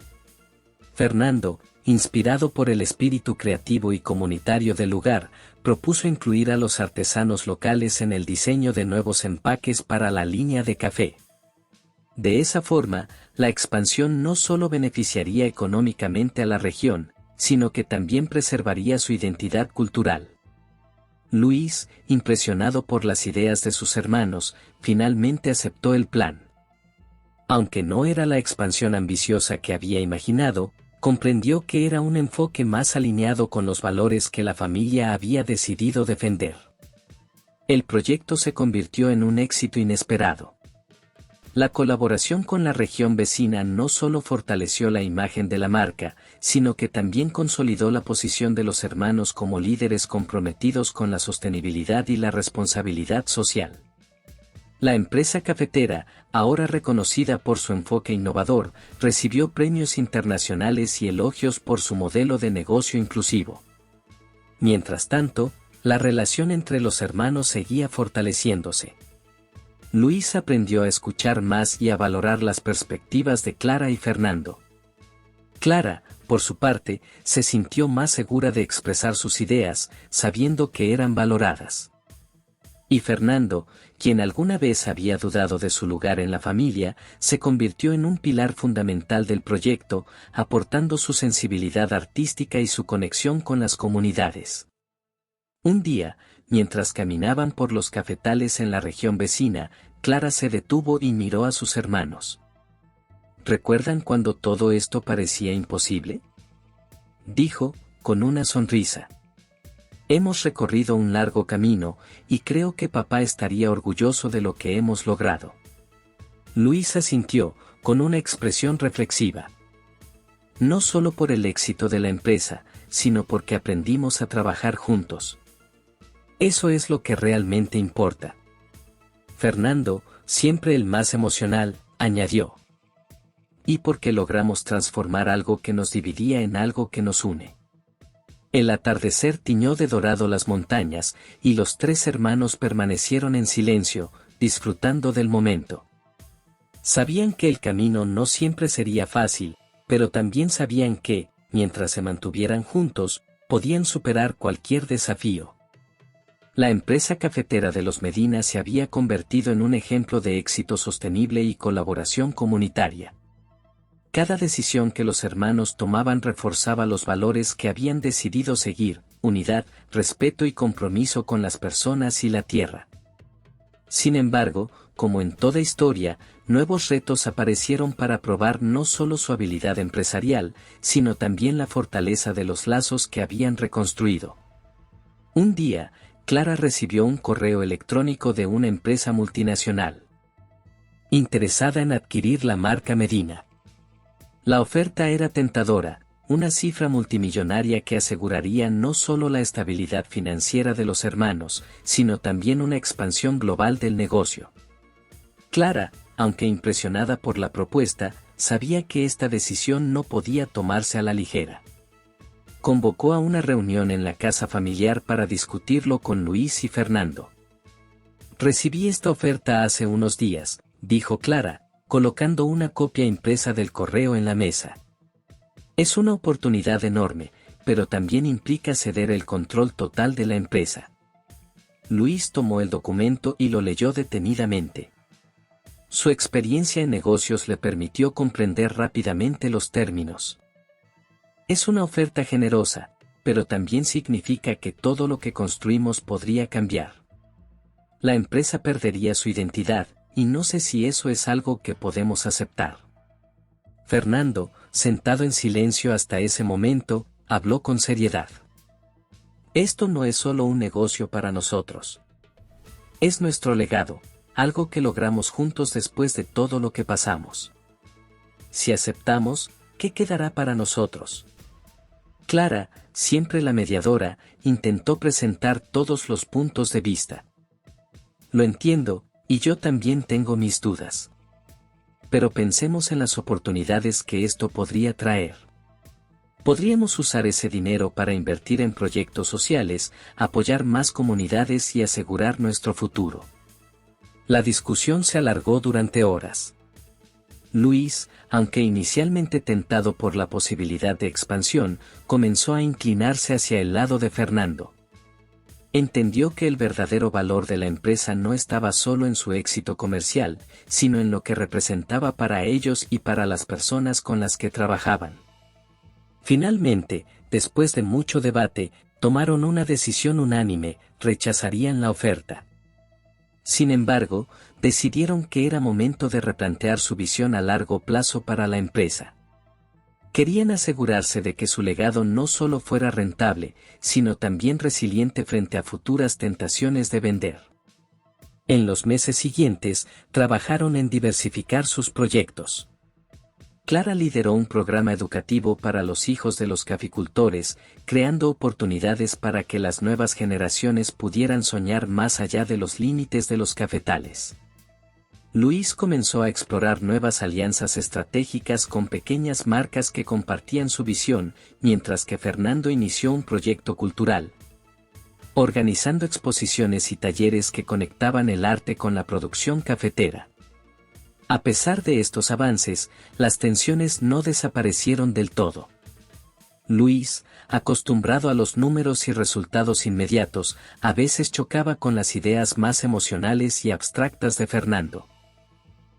Fernando, inspirado por el espíritu creativo y comunitario del lugar, propuso incluir a los artesanos locales en el diseño de nuevos empaques para la línea de café. De esa forma, la expansión no solo beneficiaría económicamente a la región, sino que también preservaría su identidad cultural. Luis, impresionado por las ideas de sus hermanos, finalmente aceptó el plan. Aunque no era la expansión ambiciosa que había imaginado, comprendió que era un enfoque más alineado con los valores que la familia había decidido defender. El proyecto se convirtió en un éxito inesperado. La colaboración con la región vecina no solo fortaleció la imagen de la marca, sino que también consolidó la posición de los hermanos como líderes comprometidos con la sostenibilidad y la responsabilidad social. La empresa cafetera, ahora reconocida por su enfoque innovador, recibió premios internacionales y elogios por su modelo de negocio inclusivo. Mientras tanto, La relación entre los hermanos seguía fortaleciéndose. Luis aprendió a escuchar más y a valorar las perspectivas de Clara y Fernando. Clara, por su parte, se sintió más segura de expresar sus ideas, sabiendo que eran valoradas. Y Fernando, quien alguna vez había dudado de su lugar en la familia, se convirtió en un pilar fundamental del proyecto, aportando su sensibilidad artística y su conexión con las comunidades. Un día, mientras caminaban por los cafetales en la región vecina, Clara se detuvo y miró a sus hermanos. ¿Recuerdan cuando todo esto parecía imposible?, dijo, con una sonrisa. Hemos recorrido un largo camino, y creo que papá estaría orgulloso de lo que hemos logrado. Luis asintió, con una expresión reflexiva. No solo por el éxito de la empresa, sino porque aprendimos a trabajar juntos. Eso es lo que realmente importa. Fernando, siempre el más emocional, añadió. Y porque logramos transformar algo que nos dividía en algo que nos une. El atardecer tiñó de dorado las montañas, y los tres hermanos permanecieron en silencio, disfrutando del momento. Sabían que el camino no siempre sería fácil, pero también sabían que, mientras se mantuvieran juntos, podían superar cualquier desafío. La empresa cafetera de los Medina se había convertido en un ejemplo de éxito sostenible y colaboración comunitaria. Cada decisión que los hermanos tomaban reforzaba los valores que habían decidido seguir: unidad, respeto y compromiso con las personas y la tierra. Sin embargo, como en toda historia, nuevos retos aparecieron para probar no solo su habilidad empresarial, sino también la fortaleza de los lazos que habían reconstruido. Un día, Clara recibió un correo electrónico de una empresa multinacional interesada en adquirir la marca Medina. La oferta era tentadora, una cifra multimillonaria que aseguraría no solo la estabilidad financiera de los hermanos, sino también una expansión global del negocio. Clara, aunque impresionada por la propuesta, sabía que esta decisión no podía tomarse a la ligera. Convocó a una reunión en la casa familiar para discutirlo con Luis y Fernando. Recibí esta oferta hace unos días, dijo Clara, colocando una copia impresa del correo en la mesa. Es una oportunidad enorme, pero también implica ceder el control total de la empresa. Luis tomó el documento y lo leyó detenidamente. Su experiencia en negocios le permitió comprender rápidamente los términos. Es una oferta generosa, pero también significa que todo lo que construimos podría cambiar. La empresa perdería su identidad, y no sé si eso es algo que podemos aceptar. Fernando, sentado en silencio hasta ese momento, habló con seriedad. Esto no es solo un negocio para nosotros. Es nuestro legado, algo que logramos juntos después de todo lo que pasamos. Si aceptamos, ¿qué quedará para nosotros? Clara, siempre la mediadora, intentó presentar todos los puntos de vista. Lo entiendo, y yo también tengo mis dudas. Pero pensemos en las oportunidades que esto podría traer. Podríamos usar ese dinero para invertir en proyectos sociales, apoyar más comunidades y asegurar nuestro futuro. La discusión se alargó durante horas. Luis, aunque inicialmente tentado por la posibilidad de expansión, comenzó a inclinarse hacia el lado de Fernando. Entendió que el verdadero valor de la empresa no estaba solo en su éxito comercial, sino en lo que representaba para ellos y para las personas con las que trabajaban. Finalmente, después de mucho debate, tomaron una decisión unánime: rechazarían la oferta. Sin embargo, decidieron que era momento de replantear su visión a largo plazo para la empresa. Querían asegurarse de que su legado no solo fuera rentable, sino también resiliente frente a futuras tentaciones de vender. En los meses siguientes, trabajaron en diversificar sus proyectos. Clara lideró un programa educativo para los hijos de los caficultores, creando oportunidades para que las nuevas generaciones pudieran soñar más allá de los límites de los cafetales. Luis comenzó a explorar nuevas alianzas estratégicas con pequeñas marcas que compartían su visión, mientras que Fernando inició un proyecto cultural. organizando exposiciones y talleres que conectaban el arte con la producción cafetera. A pesar de estos avances, las tensiones no desaparecieron del todo. Luis, acostumbrado a los números y resultados inmediatos, a veces chocaba con las ideas más emocionales y abstractas de Fernando.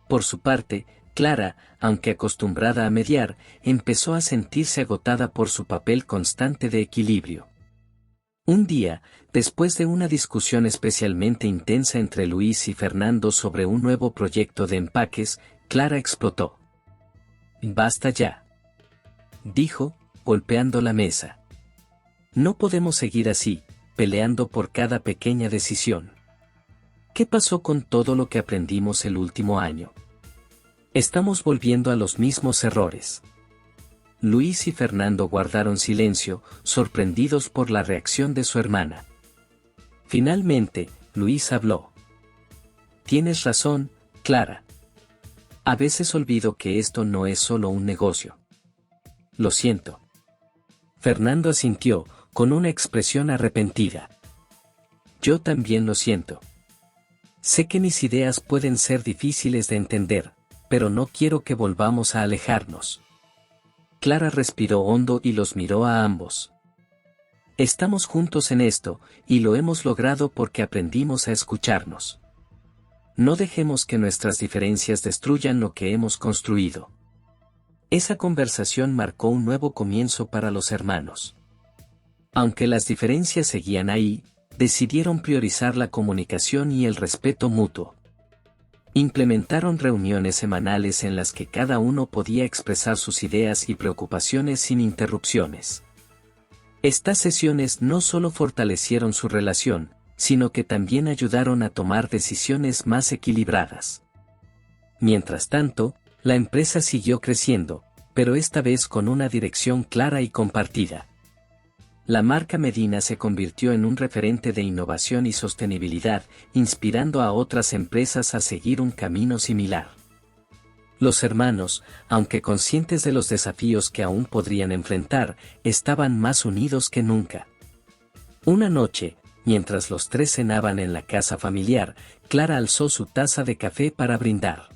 Por su parte, Clara, aunque acostumbrada a mediar, empezó a sentirse agotada por su papel constante de equilibrio. Un día, después de una discusión especialmente intensa entre Luis y Fernando sobre un nuevo proyecto de empaques, Clara explotó. «Basta ya», dijo, golpeando la mesa. «No podemos seguir así, peleando por cada pequeña decisión. ¿Qué pasó con todo lo que aprendimos el último año? Estamos volviendo a los mismos errores». Luis y Fernando guardaron silencio, sorprendidos por la reacción de su hermana. Finalmente, Luis habló. «Tienes razón, Clara. A veces olvido que esto no es solo un negocio. Lo siento». Fernando asintió, con una expresión arrepentida. «Yo también lo siento. Sé que mis ideas pueden ser difíciles de entender, pero no quiero que volvamos a alejarnos». Clara respiró hondo y los miró a ambos. «Estamos juntos en esto, y lo hemos logrado porque aprendimos a escucharnos. No dejemos que nuestras diferencias destruyan lo que hemos construido». Esa conversación marcó un nuevo comienzo para los hermanos. Aunque las diferencias seguían ahí, decidieron priorizar la comunicación y el respeto mutuo. Implementaron reuniones semanales en las que cada uno podía expresar sus ideas y preocupaciones sin interrupciones. Estas sesiones no solo fortalecieron su relación, sino que también ayudaron a tomar decisiones más equilibradas. Mientras tanto, la empresa siguió creciendo, pero esta vez con una dirección clara y compartida. La marca Medina se convirtió en un referente de innovación y sostenibilidad, inspirando a otras empresas a seguir un camino similar. Los hermanos, aunque conscientes de los desafíos que aún podrían enfrentar, estaban más unidos que nunca. Una noche, mientras los tres cenaban en la casa familiar, Clara alzó su taza de café para brindar.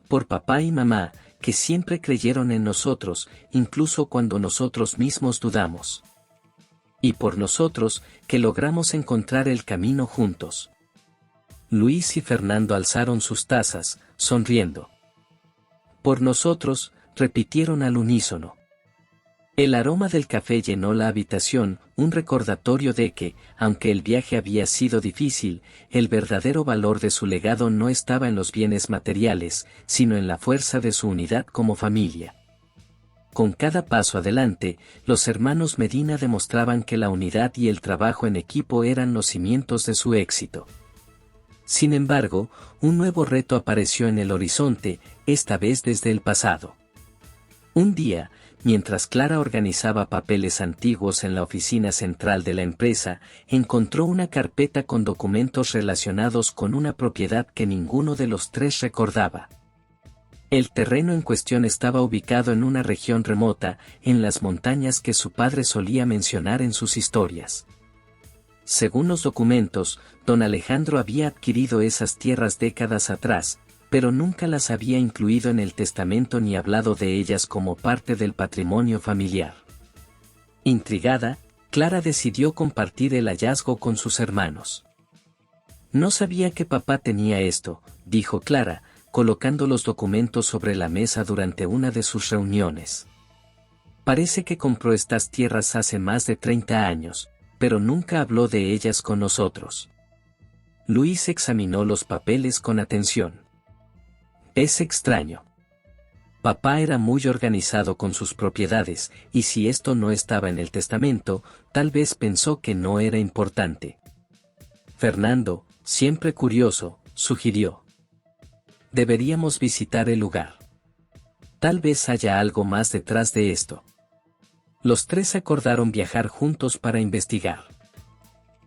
«Por papá y mamá, que siempre creyeron en nosotros, incluso cuando nosotros mismos dudamos. Y por nosotros, que logramos encontrar el camino juntos». Luis y Fernando alzaron sus tazas, sonriendo. «Por nosotros», repitieron al unísono. El aroma del café llenó la habitación, un recordatorio de que, aunque el viaje había sido difícil, el verdadero valor de su legado no estaba en los bienes materiales, sino en la fuerza de su unidad como familia. Con cada paso adelante, los hermanos Medina demostraban que la unidad y el trabajo en equipo eran los cimientos de su éxito. Sin embargo, un nuevo reto apareció en el horizonte, esta vez desde el pasado. Un día, mientras Clara organizaba papeles antiguos en la oficina central de la empresa, encontró una carpeta con documentos relacionados con una propiedad que ninguno de los tres recordaba. El terreno en cuestión estaba ubicado en una región remota, en las montañas que su padre solía mencionar en sus historias. Según los documentos, don Alejandro había adquirido esas tierras décadas atrás, pero nunca las había incluido en el testamento ni hablado de ellas como parte del patrimonio familiar. Intrigada, Clara decidió compartir el hallazgo con sus hermanos. «No sabía que papá tenía esto», dijo Clara, colocando los documentos sobre la mesa durante una de sus reuniones. «Parece que compró estas tierras hace más de 30 años, pero nunca habló de ellas con nosotros». Luis examinó los papeles con atención. «Es extraño. Papá era muy organizado con sus propiedades, y si esto no estaba en el testamento, tal vez pensó que no era importante». Fernando, siempre curioso, sugirió: «Deberíamos visitar el lugar. Tal vez haya algo más detrás de esto». Los tres acordaron viajar juntos para investigar.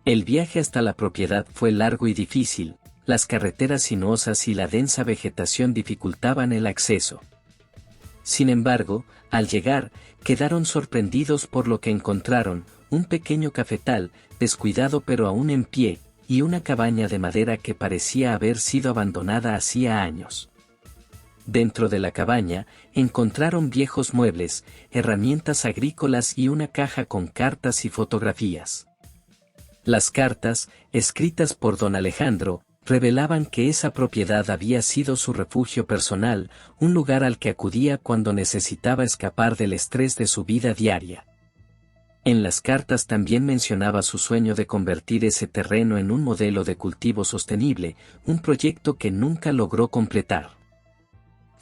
El viaje hasta la propiedad fue largo y difícil, las carreteras sinuosas y la densa vegetación dificultaban el acceso. Sin embargo, al llegar, quedaron sorprendidos por lo que encontraron: un pequeño cafetal, descuidado pero aún en pie, y una cabaña de madera que parecía haber sido abandonada hacía años. Dentro de la cabaña, encontraron viejos muebles, herramientas agrícolas y una caja con cartas y fotografías. Las cartas, escritas por don Alejandro, revelaban que esa propiedad había sido su refugio personal, un lugar al que acudía cuando necesitaba escapar del estrés de su vida diaria. En las cartas también mencionaba su sueño de convertir ese terreno en un modelo de cultivo sostenible, un proyecto que nunca logró completar.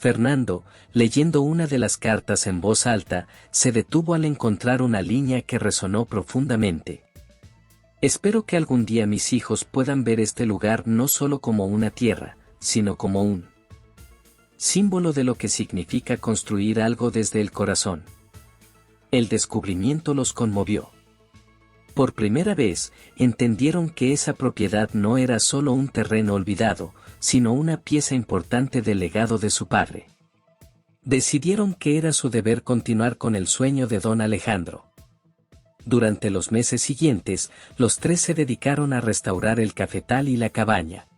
Fernando, leyendo una de las cartas en voz alta, se detuvo al encontrar una línea que resonó profundamente. Espero que algún día mis hijos puedan ver este lugar no solo como una tierra, sino como un símbolo de lo que significa construir algo desde el corazón. El descubrimiento los conmovió. Por primera vez, entendieron que esa propiedad no era solo un terreno olvidado, sino una pieza importante del legado de su padre. Decidieron que era su deber continuar con el sueño de don Alejandro. Durante los meses siguientes, los tres se dedicaron a restaurar el cafetal y la cabaña.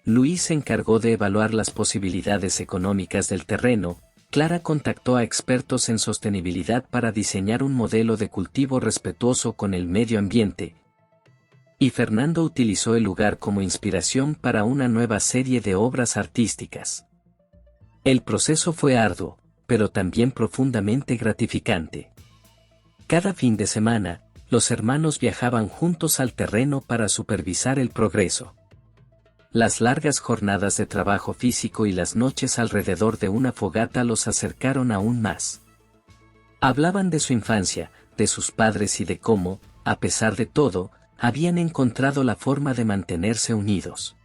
Luis se encargó de evaluar las posibilidades económicas del terreno, Clara contactó a expertos en sostenibilidad para diseñar un modelo de cultivo respetuoso con el medio ambiente, y Fernando utilizó el lugar como inspiración para una nueva serie de obras artísticas. El proceso fue arduo, pero también profundamente gratificante. Cada fin de semana, los hermanos viajaban juntos al terreno para supervisar el progreso. Las largas jornadas de trabajo físico y las noches alrededor de una fogata los acercaron aún más. Hablaban de su infancia, de sus padres y de cómo, a pesar de todo, habían encontrado la forma de mantenerse unidos.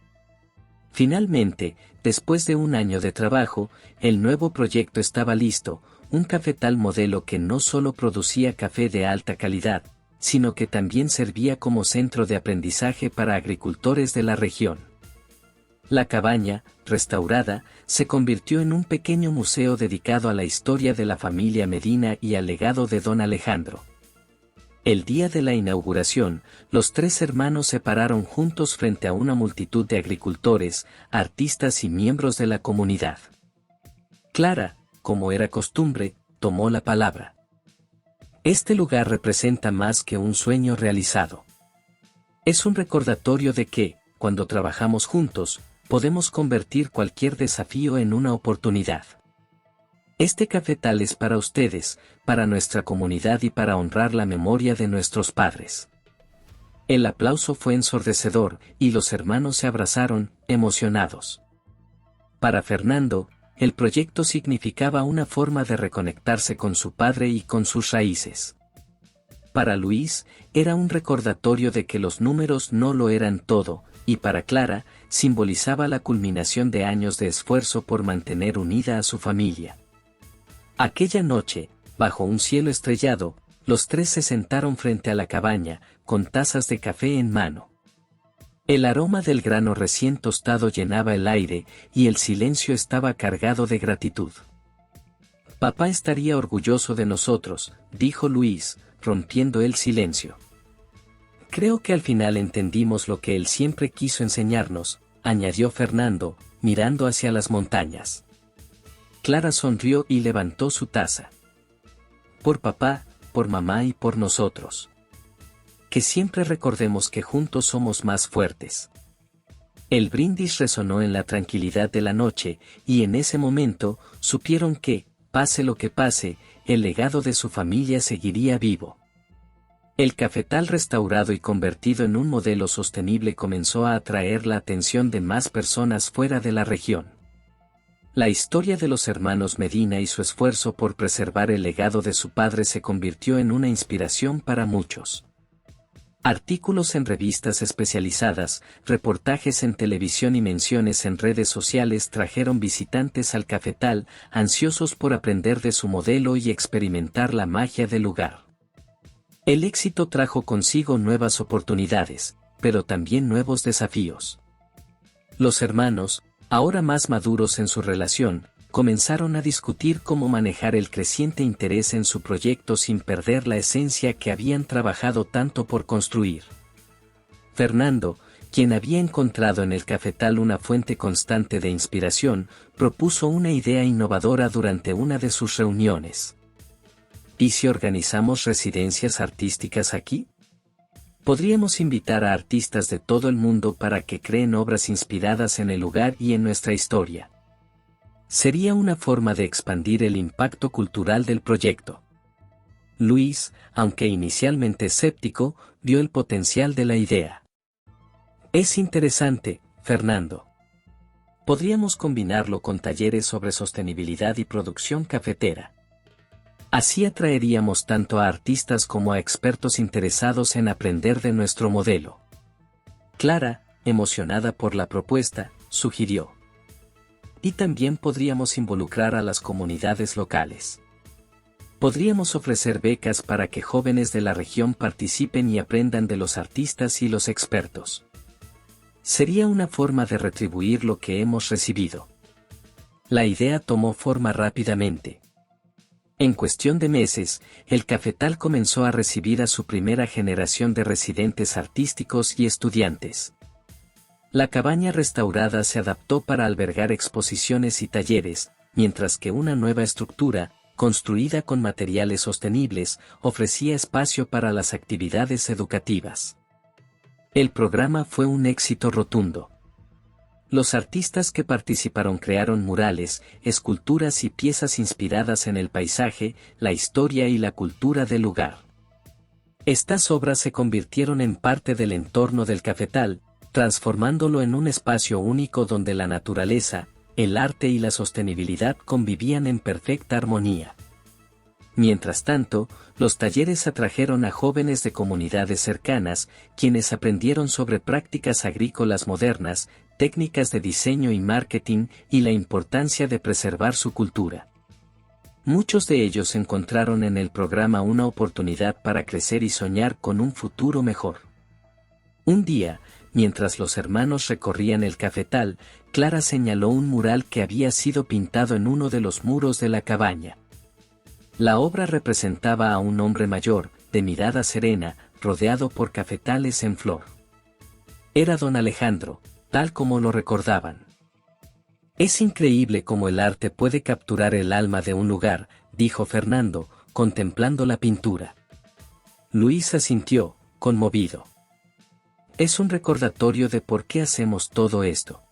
Finalmente, después de un año de trabajo, el nuevo proyecto estaba listo, un cafetal modelo que no solo producía café de alta calidad, sino que también servía como centro de aprendizaje para agricultores de la región. La cabaña, restaurada, se convirtió en un pequeño museo dedicado a la historia de la familia Medina y al legado de don Alejandro. El día de la inauguración, los tres hermanos se pararon juntos frente a una multitud de agricultores, artistas y miembros de la comunidad. Clara, como era costumbre, tomó la palabra. Este lugar representa más que un sueño realizado. Es un recordatorio de que, cuando trabajamos juntos, podemos convertir cualquier desafío en una oportunidad. Este cafetal es para ustedes, para nuestra comunidad y para honrar la memoria de nuestros padres. El aplauso fue ensordecedor, y los hermanos se abrazaron, emocionados. Para Fernando, el proyecto significaba una forma de reconectarse con su padre y con sus raíces. Para Luis, era un recordatorio de que los números no lo eran todo, y para Clara, simbolizaba la culminación de años de esfuerzo por mantener unida a su familia. Aquella noche, bajo un cielo estrellado, los tres se sentaron frente a la cabaña, con tazas de café en mano. El aroma del grano recién tostado llenaba el aire, y el silencio estaba cargado de gratitud. Papá estaría orgulloso de nosotros, dijo Luis, rompiendo el silencio. Creo que al final entendimos lo que él siempre quiso enseñarnos, añadió Fernando, mirando hacia las montañas. Clara sonrió y levantó su taza. Por papá, por mamá y por nosotros. Que siempre recordemos que juntos somos más fuertes. El brindis resonó en la tranquilidad de la noche, y en ese momento, supieron que, pase lo que pase, el legado de su familia seguiría vivo. El cafetal restaurado y convertido en un modelo sostenible comenzó a atraer la atención de más personas fuera de la región. La historia de los hermanos Medina y su esfuerzo por preservar el legado de su padre se convirtió en una inspiración para muchos. Artículos en revistas especializadas, reportajes en televisión y menciones en redes sociales trajeron visitantes al cafetal, ansiosos por aprender de su modelo y experimentar la magia del lugar. El éxito trajo consigo nuevas oportunidades, pero también nuevos desafíos. Los hermanos, ahora más maduros en su relación, comenzaron a discutir cómo manejar el creciente interés en su proyecto sin perder la esencia que habían trabajado tanto por construir. Fernando, quien había encontrado en el cafetal una fuente constante de inspiración, propuso una idea innovadora durante una de sus reuniones. ¿Y si organizamos residencias artísticas aquí? Podríamos invitar a artistas de todo el mundo para que creen obras inspiradas en el lugar y en nuestra historia. Sería una forma de expandir el impacto cultural del proyecto. Luis, aunque inicialmente escéptico, vio el potencial de la idea. Es interesante, Fernando. Podríamos combinarlo con talleres sobre sostenibilidad y producción cafetera. Así atraeríamos tanto a artistas como a expertos interesados en aprender de nuestro modelo. Clara, emocionada por la propuesta, sugirió. Y también podríamos involucrar a las comunidades locales. Podríamos ofrecer becas para que jóvenes de la región participen y aprendan de los artistas y los expertos. Sería una forma de retribuir lo que hemos recibido. La idea tomó forma rápidamente. En cuestión de meses, el cafetal comenzó a recibir a su primera generación de residentes artísticos y estudiantes. La cabaña restaurada se adaptó para albergar exposiciones y talleres, mientras que una nueva estructura, construida con materiales sostenibles, ofrecía espacio para las actividades educativas. El programa fue un éxito rotundo. Los artistas que participaron crearon murales, esculturas y piezas inspiradas en el paisaje, la historia y la cultura del lugar. Estas obras se convirtieron en parte del entorno del cafetal, transformándolo en un espacio único donde la naturaleza, el arte y la sostenibilidad convivían en perfecta armonía. Mientras tanto, los talleres atrajeron a jóvenes de comunidades cercanas, quienes aprendieron sobre prácticas agrícolas modernas, técnicas de diseño y marketing, y la importancia de preservar su cultura. Muchos de ellos encontraron en el programa una oportunidad para crecer y soñar con un futuro mejor. Un día, mientras los hermanos recorrían el cafetal, Clara señaló un mural que había sido pintado en uno de los muros de la cabaña. La obra representaba a un hombre mayor, de mirada serena, rodeado por cafetales en flor. Era don Alejandro, tal como lo recordaban. Es increíble cómo el arte puede capturar el alma de un lugar, dijo Fernando, contemplando la pintura. Luis asintió, conmovido. Es un recordatorio de por qué hacemos todo esto.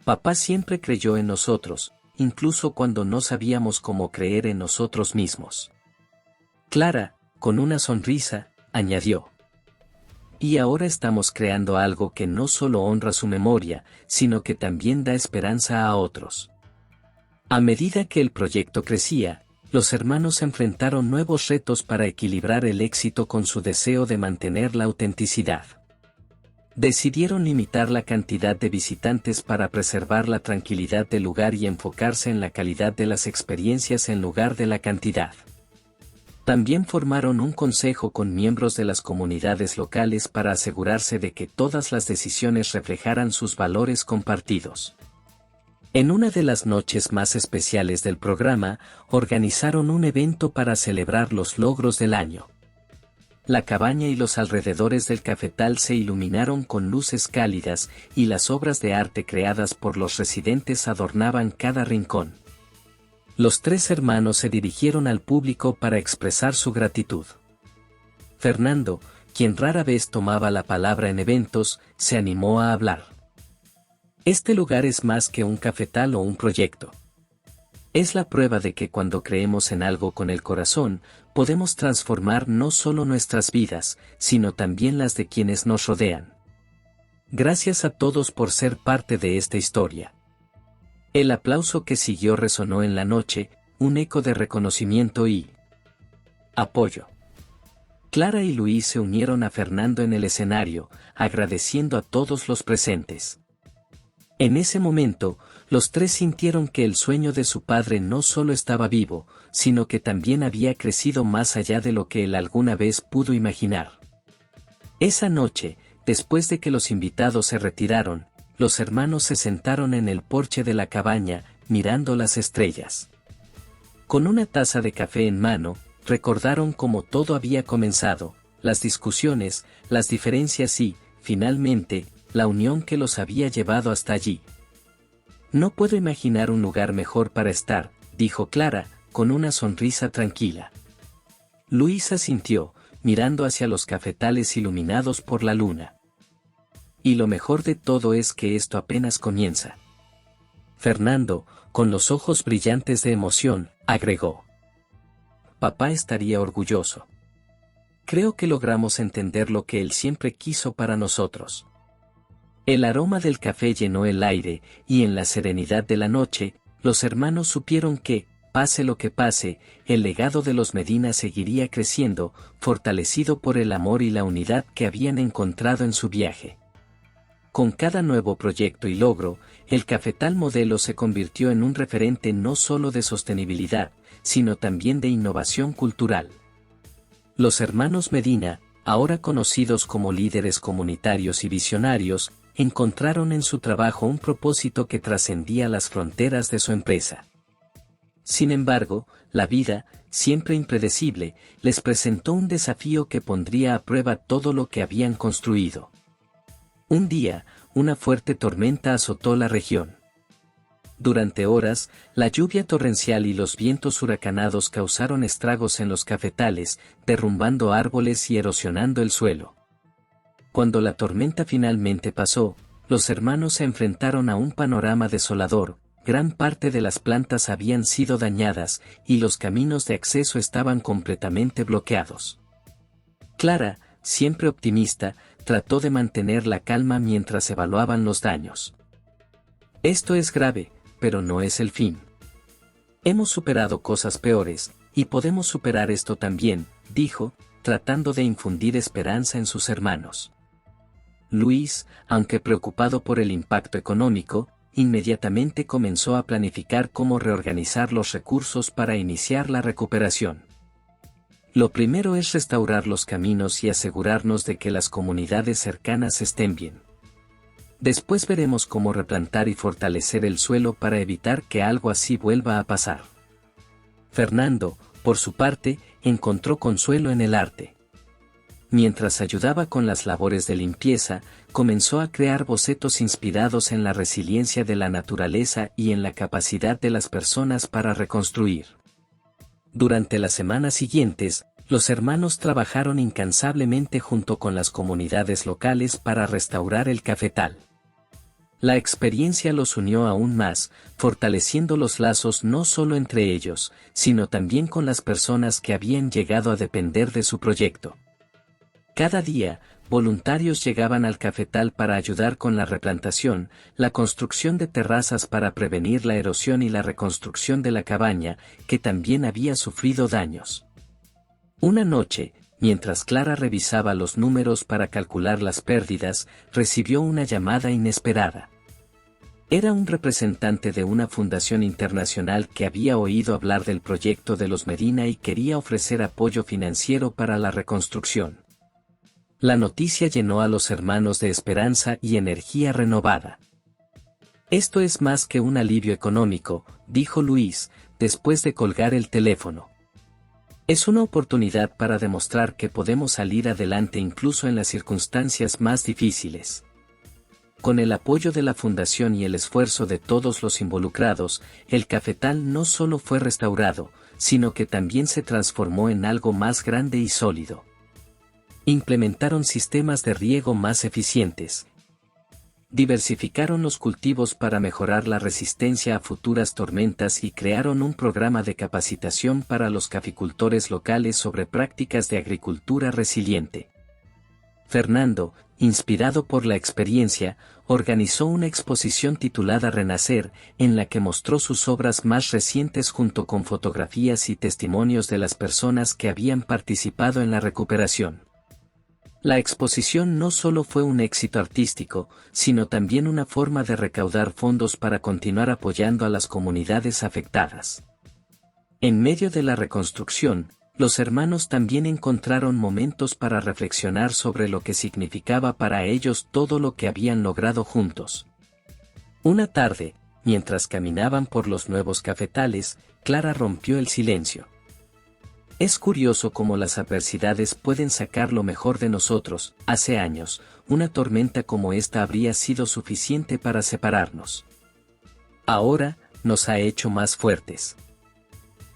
Papá siempre creyó en nosotros, incluso cuando no sabíamos cómo creer en nosotros mismos. Clara, con una sonrisa, añadió. Y ahora estamos creando algo que no solo honra su memoria, sino que también da esperanza a otros. A medida que el proyecto crecía, los hermanos enfrentaron nuevos retos para equilibrar el éxito con su deseo de mantener la autenticidad. Decidieron limitar la cantidad de visitantes para preservar la tranquilidad del lugar y enfocarse en la calidad de las experiencias en lugar de la cantidad. También formaron un consejo con miembros de las comunidades locales para asegurarse de que todas las decisiones reflejaran sus valores compartidos. En una de las noches más especiales del programa, organizaron un evento para celebrar los logros del año. La cabaña y los alrededores del cafetal se iluminaron con luces cálidas, y las obras de arte creadas por los residentes adornaban cada rincón. Los tres hermanos se dirigieron al público para expresar su gratitud. Fernando, quien rara vez tomaba la palabra en eventos, se animó a hablar. Este lugar es más que un cafetal o un proyecto. Es la prueba de que cuando creemos en algo con el corazón, podemos transformar no solo nuestras vidas, sino también las de quienes nos rodean. Gracias a todos por ser parte de esta historia. El aplauso que siguió resonó en la noche, un eco de reconocimiento y apoyo. Clara y Luis se unieron a Fernando en el escenario, agradeciendo a todos los presentes. En ese momento, los tres sintieron que el sueño de su padre no solo estaba vivo, sino que también había crecido más allá de lo que él alguna vez pudo imaginar. Esa noche, después de que los invitados se retiraron, los hermanos se sentaron en el porche de la cabaña, mirando las estrellas. Con una taza de café en mano, recordaron cómo todo había comenzado, las discusiones, las diferencias y, finalmente, la unión que los había llevado hasta allí. No puedo imaginar un lugar mejor para estar, dijo Clara, con una sonrisa tranquila. Luis asintió, mirando hacia los cafetales iluminados por la luna. Y lo mejor de todo es que esto apenas comienza. Fernando, con los ojos brillantes de emoción, agregó. Papá estaría orgulloso. Creo que logramos entender lo que él siempre quiso para nosotros. El aroma del café llenó el aire, y en la serenidad de la noche, los hermanos supieron que, pase lo que pase, el legado de los Medina seguiría creciendo, fortalecido por el amor y la unidad que habían encontrado en su viaje. Con cada nuevo proyecto y logro, el Cafetal Modelo se convirtió en un referente no solo de sostenibilidad, sino también de innovación cultural. Los hermanos Medina, ahora conocidos como líderes comunitarios y visionarios, encontraron en su trabajo un propósito que trascendía las fronteras de su empresa. Sin embargo, la vida, siempre impredecible, les presentó un desafío que pondría a prueba todo lo que habían construido. Un día, una fuerte tormenta azotó la región. Durante horas, la lluvia torrencial y los vientos huracanados causaron estragos en los cafetales, derrumbando árboles y erosionando el suelo. Cuando la tormenta finalmente pasó, los hermanos se enfrentaron a un panorama desolador. Gran parte de las plantas habían sido dañadas, y los caminos de acceso estaban completamente bloqueados. Clara, siempre optimista, trató de mantener la calma mientras evaluaban los daños. Esto es grave, pero no es el fin. Hemos superado cosas peores, y podemos superar esto también, dijo, tratando de infundir esperanza en sus hermanos. Luis, aunque preocupado por el impacto económico, inmediatamente comenzó a planificar cómo reorganizar los recursos para iniciar la recuperación. Lo primero es restaurar los caminos y asegurarnos de que las comunidades cercanas estén bien. Después veremos cómo replantar y fortalecer el suelo para evitar que algo así vuelva a pasar. Fernando, por su parte, encontró consuelo en el arte. Mientras ayudaba con las labores de limpieza, comenzó a crear bocetos inspirados en la resiliencia de la naturaleza y en la capacidad de las personas para reconstruir. Durante las semanas siguientes, los hermanos trabajaron incansablemente junto con las comunidades locales para restaurar el cafetal. La experiencia los unió aún más, fortaleciendo los lazos no solo entre ellos, sino también con las personas que habían llegado a depender de su proyecto. Cada día, voluntarios llegaban al cafetal para ayudar con la replantación, la construcción de terrazas para prevenir la erosión y la reconstrucción de la cabaña, que también había sufrido daños. Una noche, mientras Clara revisaba los números para calcular las pérdidas, recibió una llamada inesperada. Era un representante de una fundación internacional que había oído hablar del proyecto de los Medina y quería ofrecer apoyo financiero para la reconstrucción. La noticia llenó a los hermanos de esperanza y energía renovada. Esto es más que un alivio económico, dijo Luis, después de colgar el teléfono. Es una oportunidad para demostrar que podemos salir adelante incluso en las circunstancias más difíciles. Con el apoyo de la Fundación y el esfuerzo de todos los involucrados, el cafetal no solo fue restaurado, sino que también se transformó en algo más grande y sólido. Implementaron sistemas de riego más eficientes. Diversificaron los cultivos para mejorar la resistencia a futuras tormentas y crearon un programa de capacitación para los caficultores locales sobre prácticas de agricultura resiliente. Fernando, inspirado por la experiencia, organizó una exposición titulada Renacer, en la que mostró sus obras más recientes junto con fotografías y testimonios de las personas que habían participado en la recuperación. La exposición no solo fue un éxito artístico, sino también una forma de recaudar fondos para continuar apoyando a las comunidades afectadas. En medio de la reconstrucción, los hermanos también encontraron momentos para reflexionar sobre lo que significaba para ellos todo lo que habían logrado juntos. Una tarde, mientras caminaban por los nuevos cafetales, Clara rompió el silencio. Es curioso cómo las adversidades pueden sacar lo mejor de nosotros. Hace años, una tormenta como esta habría sido suficiente para separarnos. Ahora, nos ha hecho más fuertes.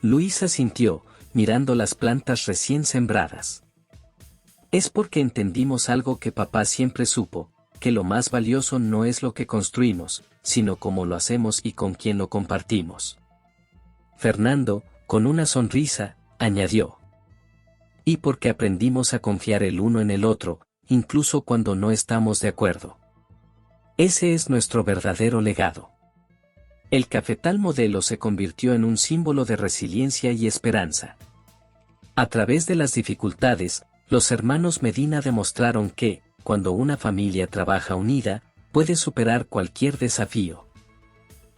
Luisa sintió, mirando las plantas recién sembradas. Es porque entendimos algo que papá siempre supo, que lo más valioso no es lo que construimos, sino cómo lo hacemos y con quién lo compartimos. Fernando, con una sonrisa, añadió. Y porque aprendimos a confiar el uno en el otro, incluso cuando no estamos de acuerdo. Ese es nuestro verdadero legado. El cafetal modelo se convirtió en un símbolo de resiliencia y esperanza. A través de las dificultades, los hermanos Medina demostraron que, cuando una familia trabaja unida, puede superar cualquier desafío.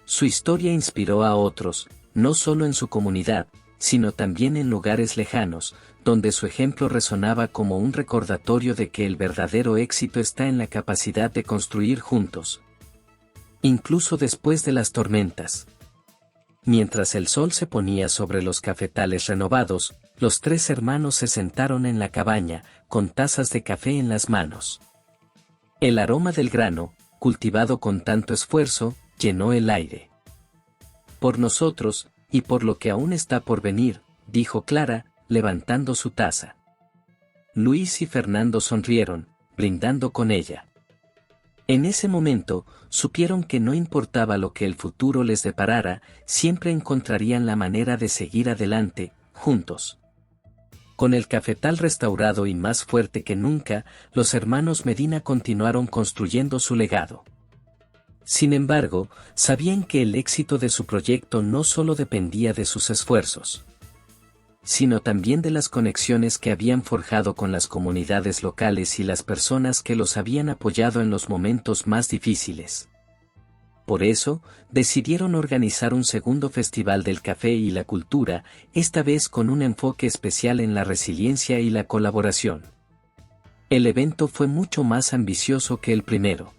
Su historia inspiró a otros, no solo en su comunidad, sino también en lugares lejanos, donde su ejemplo resonaba como un recordatorio de que el verdadero éxito está en la capacidad de construir juntos. Incluso después de las tormentas. Mientras el sol se ponía sobre los cafetales renovados, los tres hermanos se sentaron en la cabaña, con tazas de café en las manos. El aroma del grano, cultivado con tanto esfuerzo, llenó el aire. Por nosotros, y por lo que aún está por venir, dijo Clara, levantando su taza. Luis y Fernando sonrieron, brindando con ella. En ese momento, supieron que no importaba lo que el futuro les deparara, siempre encontrarían la manera de seguir adelante, juntos. Con el cafetal restaurado y más fuerte que nunca, los hermanos Medina continuaron construyendo su legado. Sin embargo, sabían que el éxito de su proyecto no solo dependía de sus esfuerzos, sino también de las conexiones que habían forjado con las comunidades locales y las personas que los habían apoyado en los momentos más difíciles. Por eso, decidieron organizar un segundo Festival del Café y la Cultura, esta vez con un enfoque especial en la resiliencia y la colaboración. El evento fue mucho más ambicioso que el primero.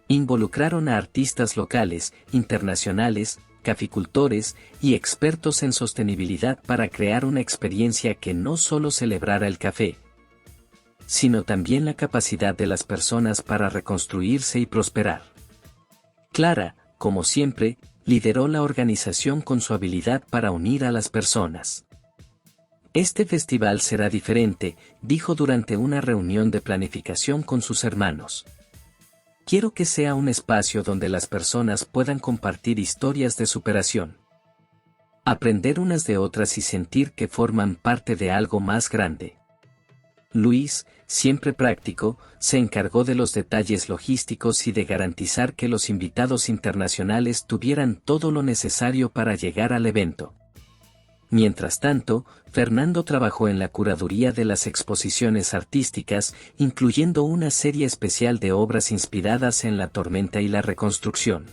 Involucraron a artistas locales, internacionales, caficultores y expertos en sostenibilidad para crear una experiencia que no solo celebrara el café, sino también la capacidad de las personas para reconstruirse y prosperar. Clara, como siempre, lideró la organización con su habilidad para unir a las personas. Este festival será diferente, dijo durante una reunión de planificación con sus hermanos. Quiero que sea un espacio donde las personas puedan compartir historias de superación, aprender unas de otras y sentir que forman parte de algo más grande. Luis, siempre práctico, se encargó de los detalles logísticos y de garantizar que los invitados internacionales tuvieran todo lo necesario para llegar al evento. Mientras tanto, Fernando trabajó en la curaduría de las exposiciones artísticas, incluyendo una serie especial de obras inspiradas en la tormenta y la reconstrucción.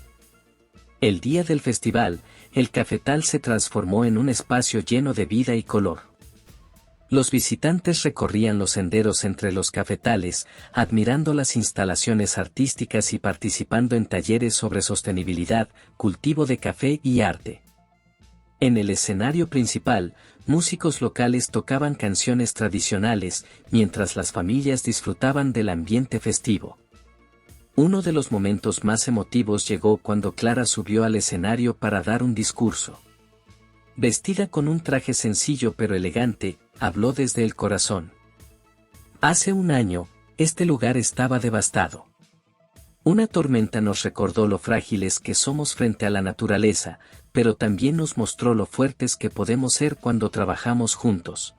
El día del festival, el cafetal se transformó en un espacio lleno de vida y color. Los visitantes recorrían los senderos entre los cafetales, admirando las instalaciones artísticas y participando en talleres sobre sostenibilidad, cultivo de café y arte. En el escenario principal, músicos locales tocaban canciones tradicionales, mientras las familias disfrutaban del ambiente festivo. Uno de los momentos más emotivos llegó cuando Clara subió al escenario para dar un discurso. Vestida con un traje sencillo pero elegante, habló desde el corazón. Hace un año, este lugar estaba devastado. Una tormenta nos recordó lo frágiles que somos frente a la naturaleza, pero también nos mostró lo fuertes que podemos ser cuando trabajamos juntos.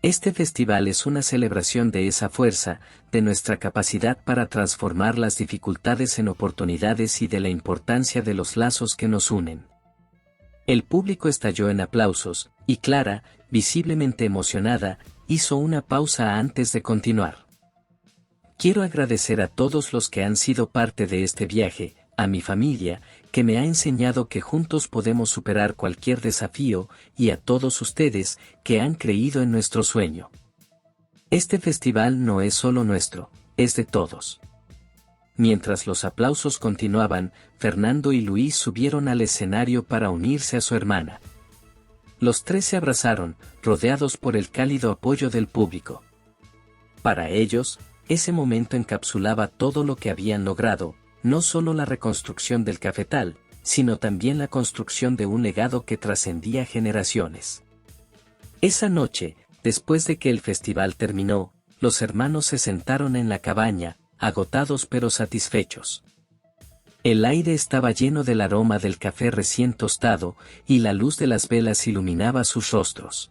Este festival es una celebración de esa fuerza, de nuestra capacidad para transformar las dificultades en oportunidades y de la importancia de los lazos que nos unen. El público estalló en aplausos, y Clara, visiblemente emocionada, hizo una pausa antes de continuar. Quiero agradecer a todos los que han sido parte de este viaje, a mi familia, que me ha enseñado que juntos podemos superar cualquier desafío, y a todos ustedes, que han creído en nuestro sueño. Este festival no es solo nuestro, es de todos. Mientras los aplausos continuaban, Fernando y Luis subieron al escenario para unirse a su hermana. Los tres se abrazaron, rodeados por el cálido apoyo del público. Para ellos, ese momento encapsulaba todo lo que habían logrado, no solo la reconstrucción del cafetal, sino también la construcción de un legado que trascendía generaciones. Esa noche, después de que el festival terminó, los hermanos se sentaron en la cabaña, agotados pero satisfechos. El aire estaba lleno del aroma del café recién tostado, y la luz de las velas iluminaba sus rostros.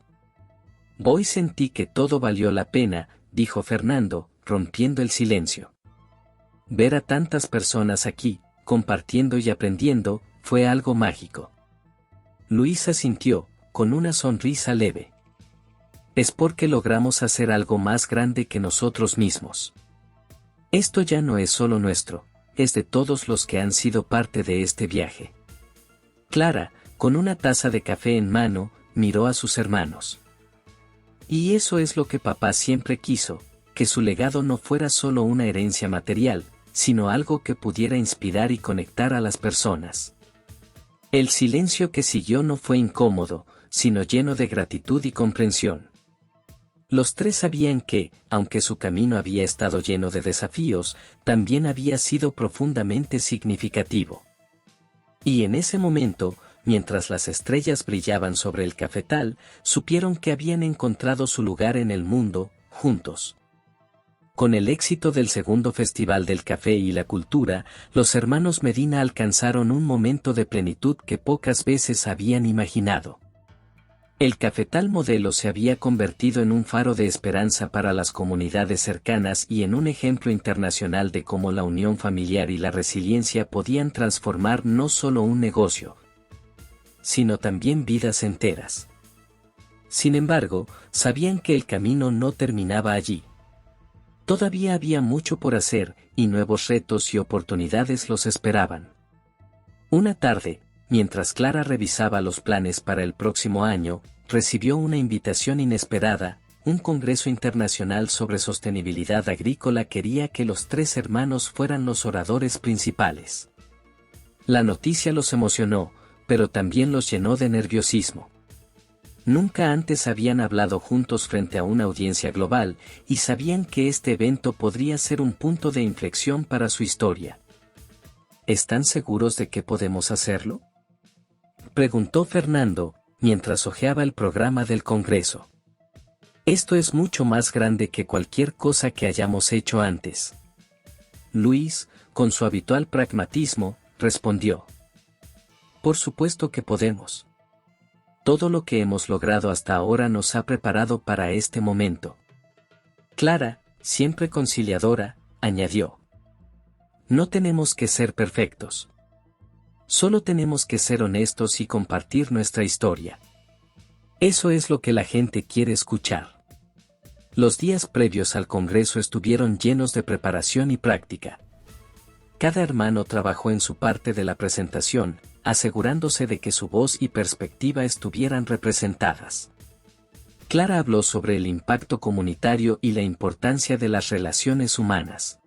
Hoy sentí que todo valió la pena, dijo Fernando, rompiendo el silencio. Ver a tantas personas aquí, compartiendo y aprendiendo, fue algo mágico. Luis asintió, con una sonrisa leve. Es porque logramos hacer algo más grande que nosotros mismos. Esto ya no es solo nuestro, es de todos los que han sido parte de este viaje. Clara, con una taza de café en mano, miró a sus hermanos. Y eso es lo que papá siempre quiso, que su legado no fuera solo una herencia material, sino algo que pudiera inspirar y conectar a las personas. El silencio que siguió no fue incómodo, sino lleno de gratitud y comprensión. Los tres sabían que, aunque su camino había estado lleno de desafíos, también había sido profundamente significativo. Y en ese momento, mientras las estrellas brillaban sobre el cafetal, supieron que habían encontrado su lugar en el mundo, juntos. Con el éxito del segundo Festival del Café y la Cultura, los hermanos Medina alcanzaron un momento de plenitud que pocas veces habían imaginado. El cafetal modelo se había convertido en un faro de esperanza para las comunidades cercanas y en un ejemplo internacional de cómo la unión familiar y la resiliencia podían transformar no solo un negocio, sino también vidas enteras. Sin embargo, sabían que el camino no terminaba allí. Todavía había mucho por hacer, y nuevos retos y oportunidades los esperaban. Una tarde, mientras Clara revisaba los planes para el próximo año, recibió una invitación inesperada. Un congreso internacional sobre sostenibilidad agrícola quería que los tres hermanos fueran los oradores principales. La noticia los emocionó, pero también los llenó de nerviosismo. Nunca antes habían hablado juntos frente a una audiencia global, y sabían que este evento podría ser un punto de inflexión para su historia. ¿Están seguros de que podemos hacerlo?, preguntó Fernando, mientras hojeaba el programa del Congreso. Esto es mucho más grande que cualquier cosa que hayamos hecho antes. Luis, con su habitual pragmatismo, respondió. Por supuesto que podemos. Todo lo que hemos logrado hasta ahora nos ha preparado para este momento. Clara, siempre conciliadora, añadió. No tenemos que ser perfectos. Solo tenemos que ser honestos y compartir nuestra historia. Eso es lo que la gente quiere escuchar. Los días previos al Congreso estuvieron llenos de preparación y práctica. Cada hermano trabajó en su parte de la presentación, asegurándose de que su voz y perspectiva estuvieran representadas. Clara habló sobre el impacto comunitario y la importancia de las relaciones humanas.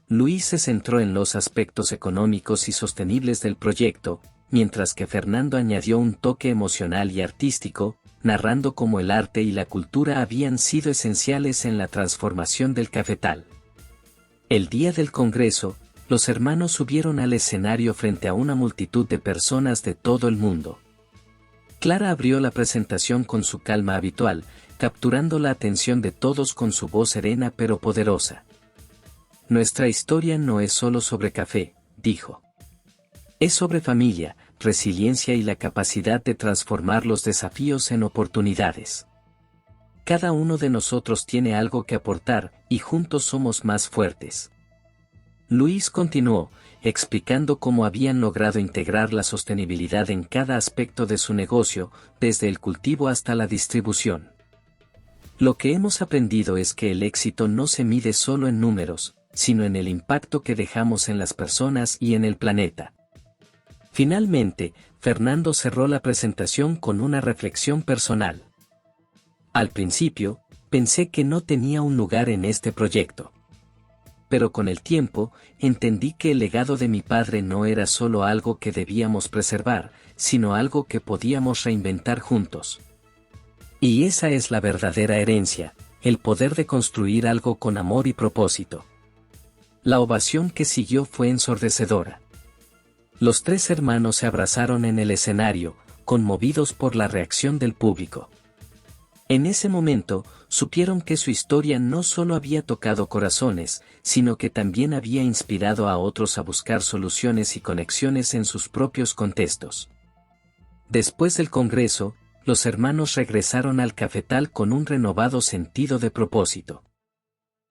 Luis se centró en los aspectos económicos y sostenibles del proyecto, mientras que Fernando añadió un toque emocional y artístico, narrando cómo el arte y la cultura habían sido esenciales en la transformación del cafetal. El día del Congreso, los hermanos subieron al escenario frente a una multitud de personas de todo el mundo. Clara abrió la presentación con su calma habitual, capturando la atención de todos con su voz serena pero poderosa. Nuestra historia no es solo sobre café, dijo. Es sobre familia, resiliencia y la capacidad de transformar los desafíos en oportunidades. Cada uno de nosotros tiene algo que aportar, y juntos somos más fuertes. Luis continuó, explicando cómo habían logrado integrar la sostenibilidad en cada aspecto de su negocio, desde el cultivo hasta la distribución. Lo que hemos aprendido es que el éxito no se mide solo en números, sino en el impacto que dejamos en las personas y en el planeta. Finalmente, Fernando cerró la presentación con una reflexión personal. Al principio, pensé que no tenía un lugar en este proyecto. pero con el tiempo, entendí que el legado de mi padre no era solo algo que debíamos preservar, sino algo que podíamos reinventar juntos. Y esa es la verdadera herencia, el poder de construir algo con amor y propósito. La ovación que siguió fue ensordecedora. Los tres hermanos se abrazaron en el escenario, conmovidos por la reacción del público. En ese momento, supieron que su historia no solo había tocado corazones, sino que también había inspirado a otros a buscar soluciones y conexiones en sus propios contextos. Después del congreso, los hermanos regresaron al cafetal con un renovado sentido de propósito.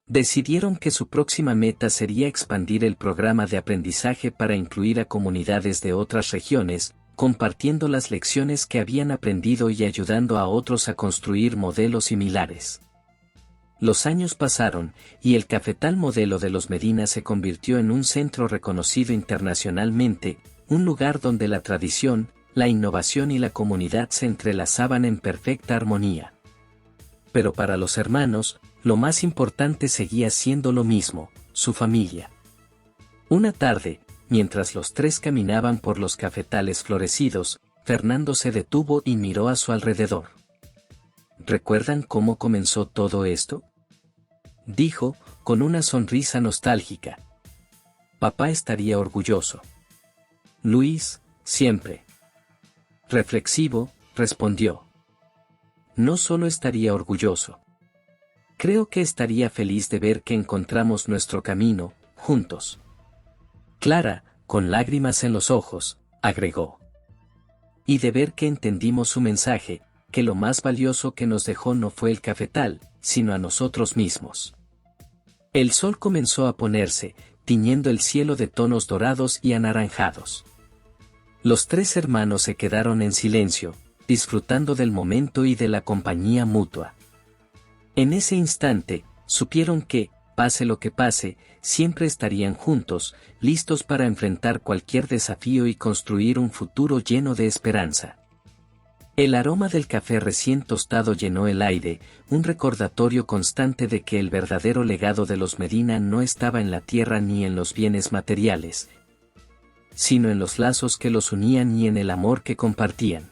Decidieron que su próxima meta sería expandir el programa de aprendizaje para incluir a comunidades de otras regiones, compartiendo las lecciones que habían aprendido y ayudando a otros a construir modelos similares. Los años pasaron, y el Cafetal Modelo de los Medina se convirtió en un centro reconocido internacionalmente, un lugar donde la tradición, la innovación y la comunidad se entrelazaban en perfecta armonía. Pero para los hermanos, lo más importante seguía siendo lo mismo, su familia. Una tarde, mientras los tres caminaban por los cafetales florecidos, Fernando se detuvo y miró a su alrededor. ¿Recuerdan cómo comenzó todo esto?, dijo, con una sonrisa nostálgica. Papá estaría orgulloso. Luis, siempre. Reflexivo, respondió. No solo estaría orgulloso. Creo que estaría feliz de ver que encontramos nuestro camino, juntos. Clara, con lágrimas en los ojos, agregó. Y de ver que entendimos su mensaje, que lo más valioso que nos dejó no fue el cafetal, sino a nosotros mismos. El sol comenzó a ponerse, tiñendo el cielo de tonos dorados y anaranjados. Los tres hermanos se quedaron en silencio, disfrutando del momento y de la compañía mutua. En ese instante, supieron que, pase lo que pase, siempre estarían juntos, listos para enfrentar cualquier desafío y construir un futuro lleno de esperanza. El aroma del café recién tostado llenó el aire, un recordatorio constante de que el verdadero legado de los Medina no estaba en la tierra ni en los bienes materiales, sino en los lazos que los unían y en el amor que compartían.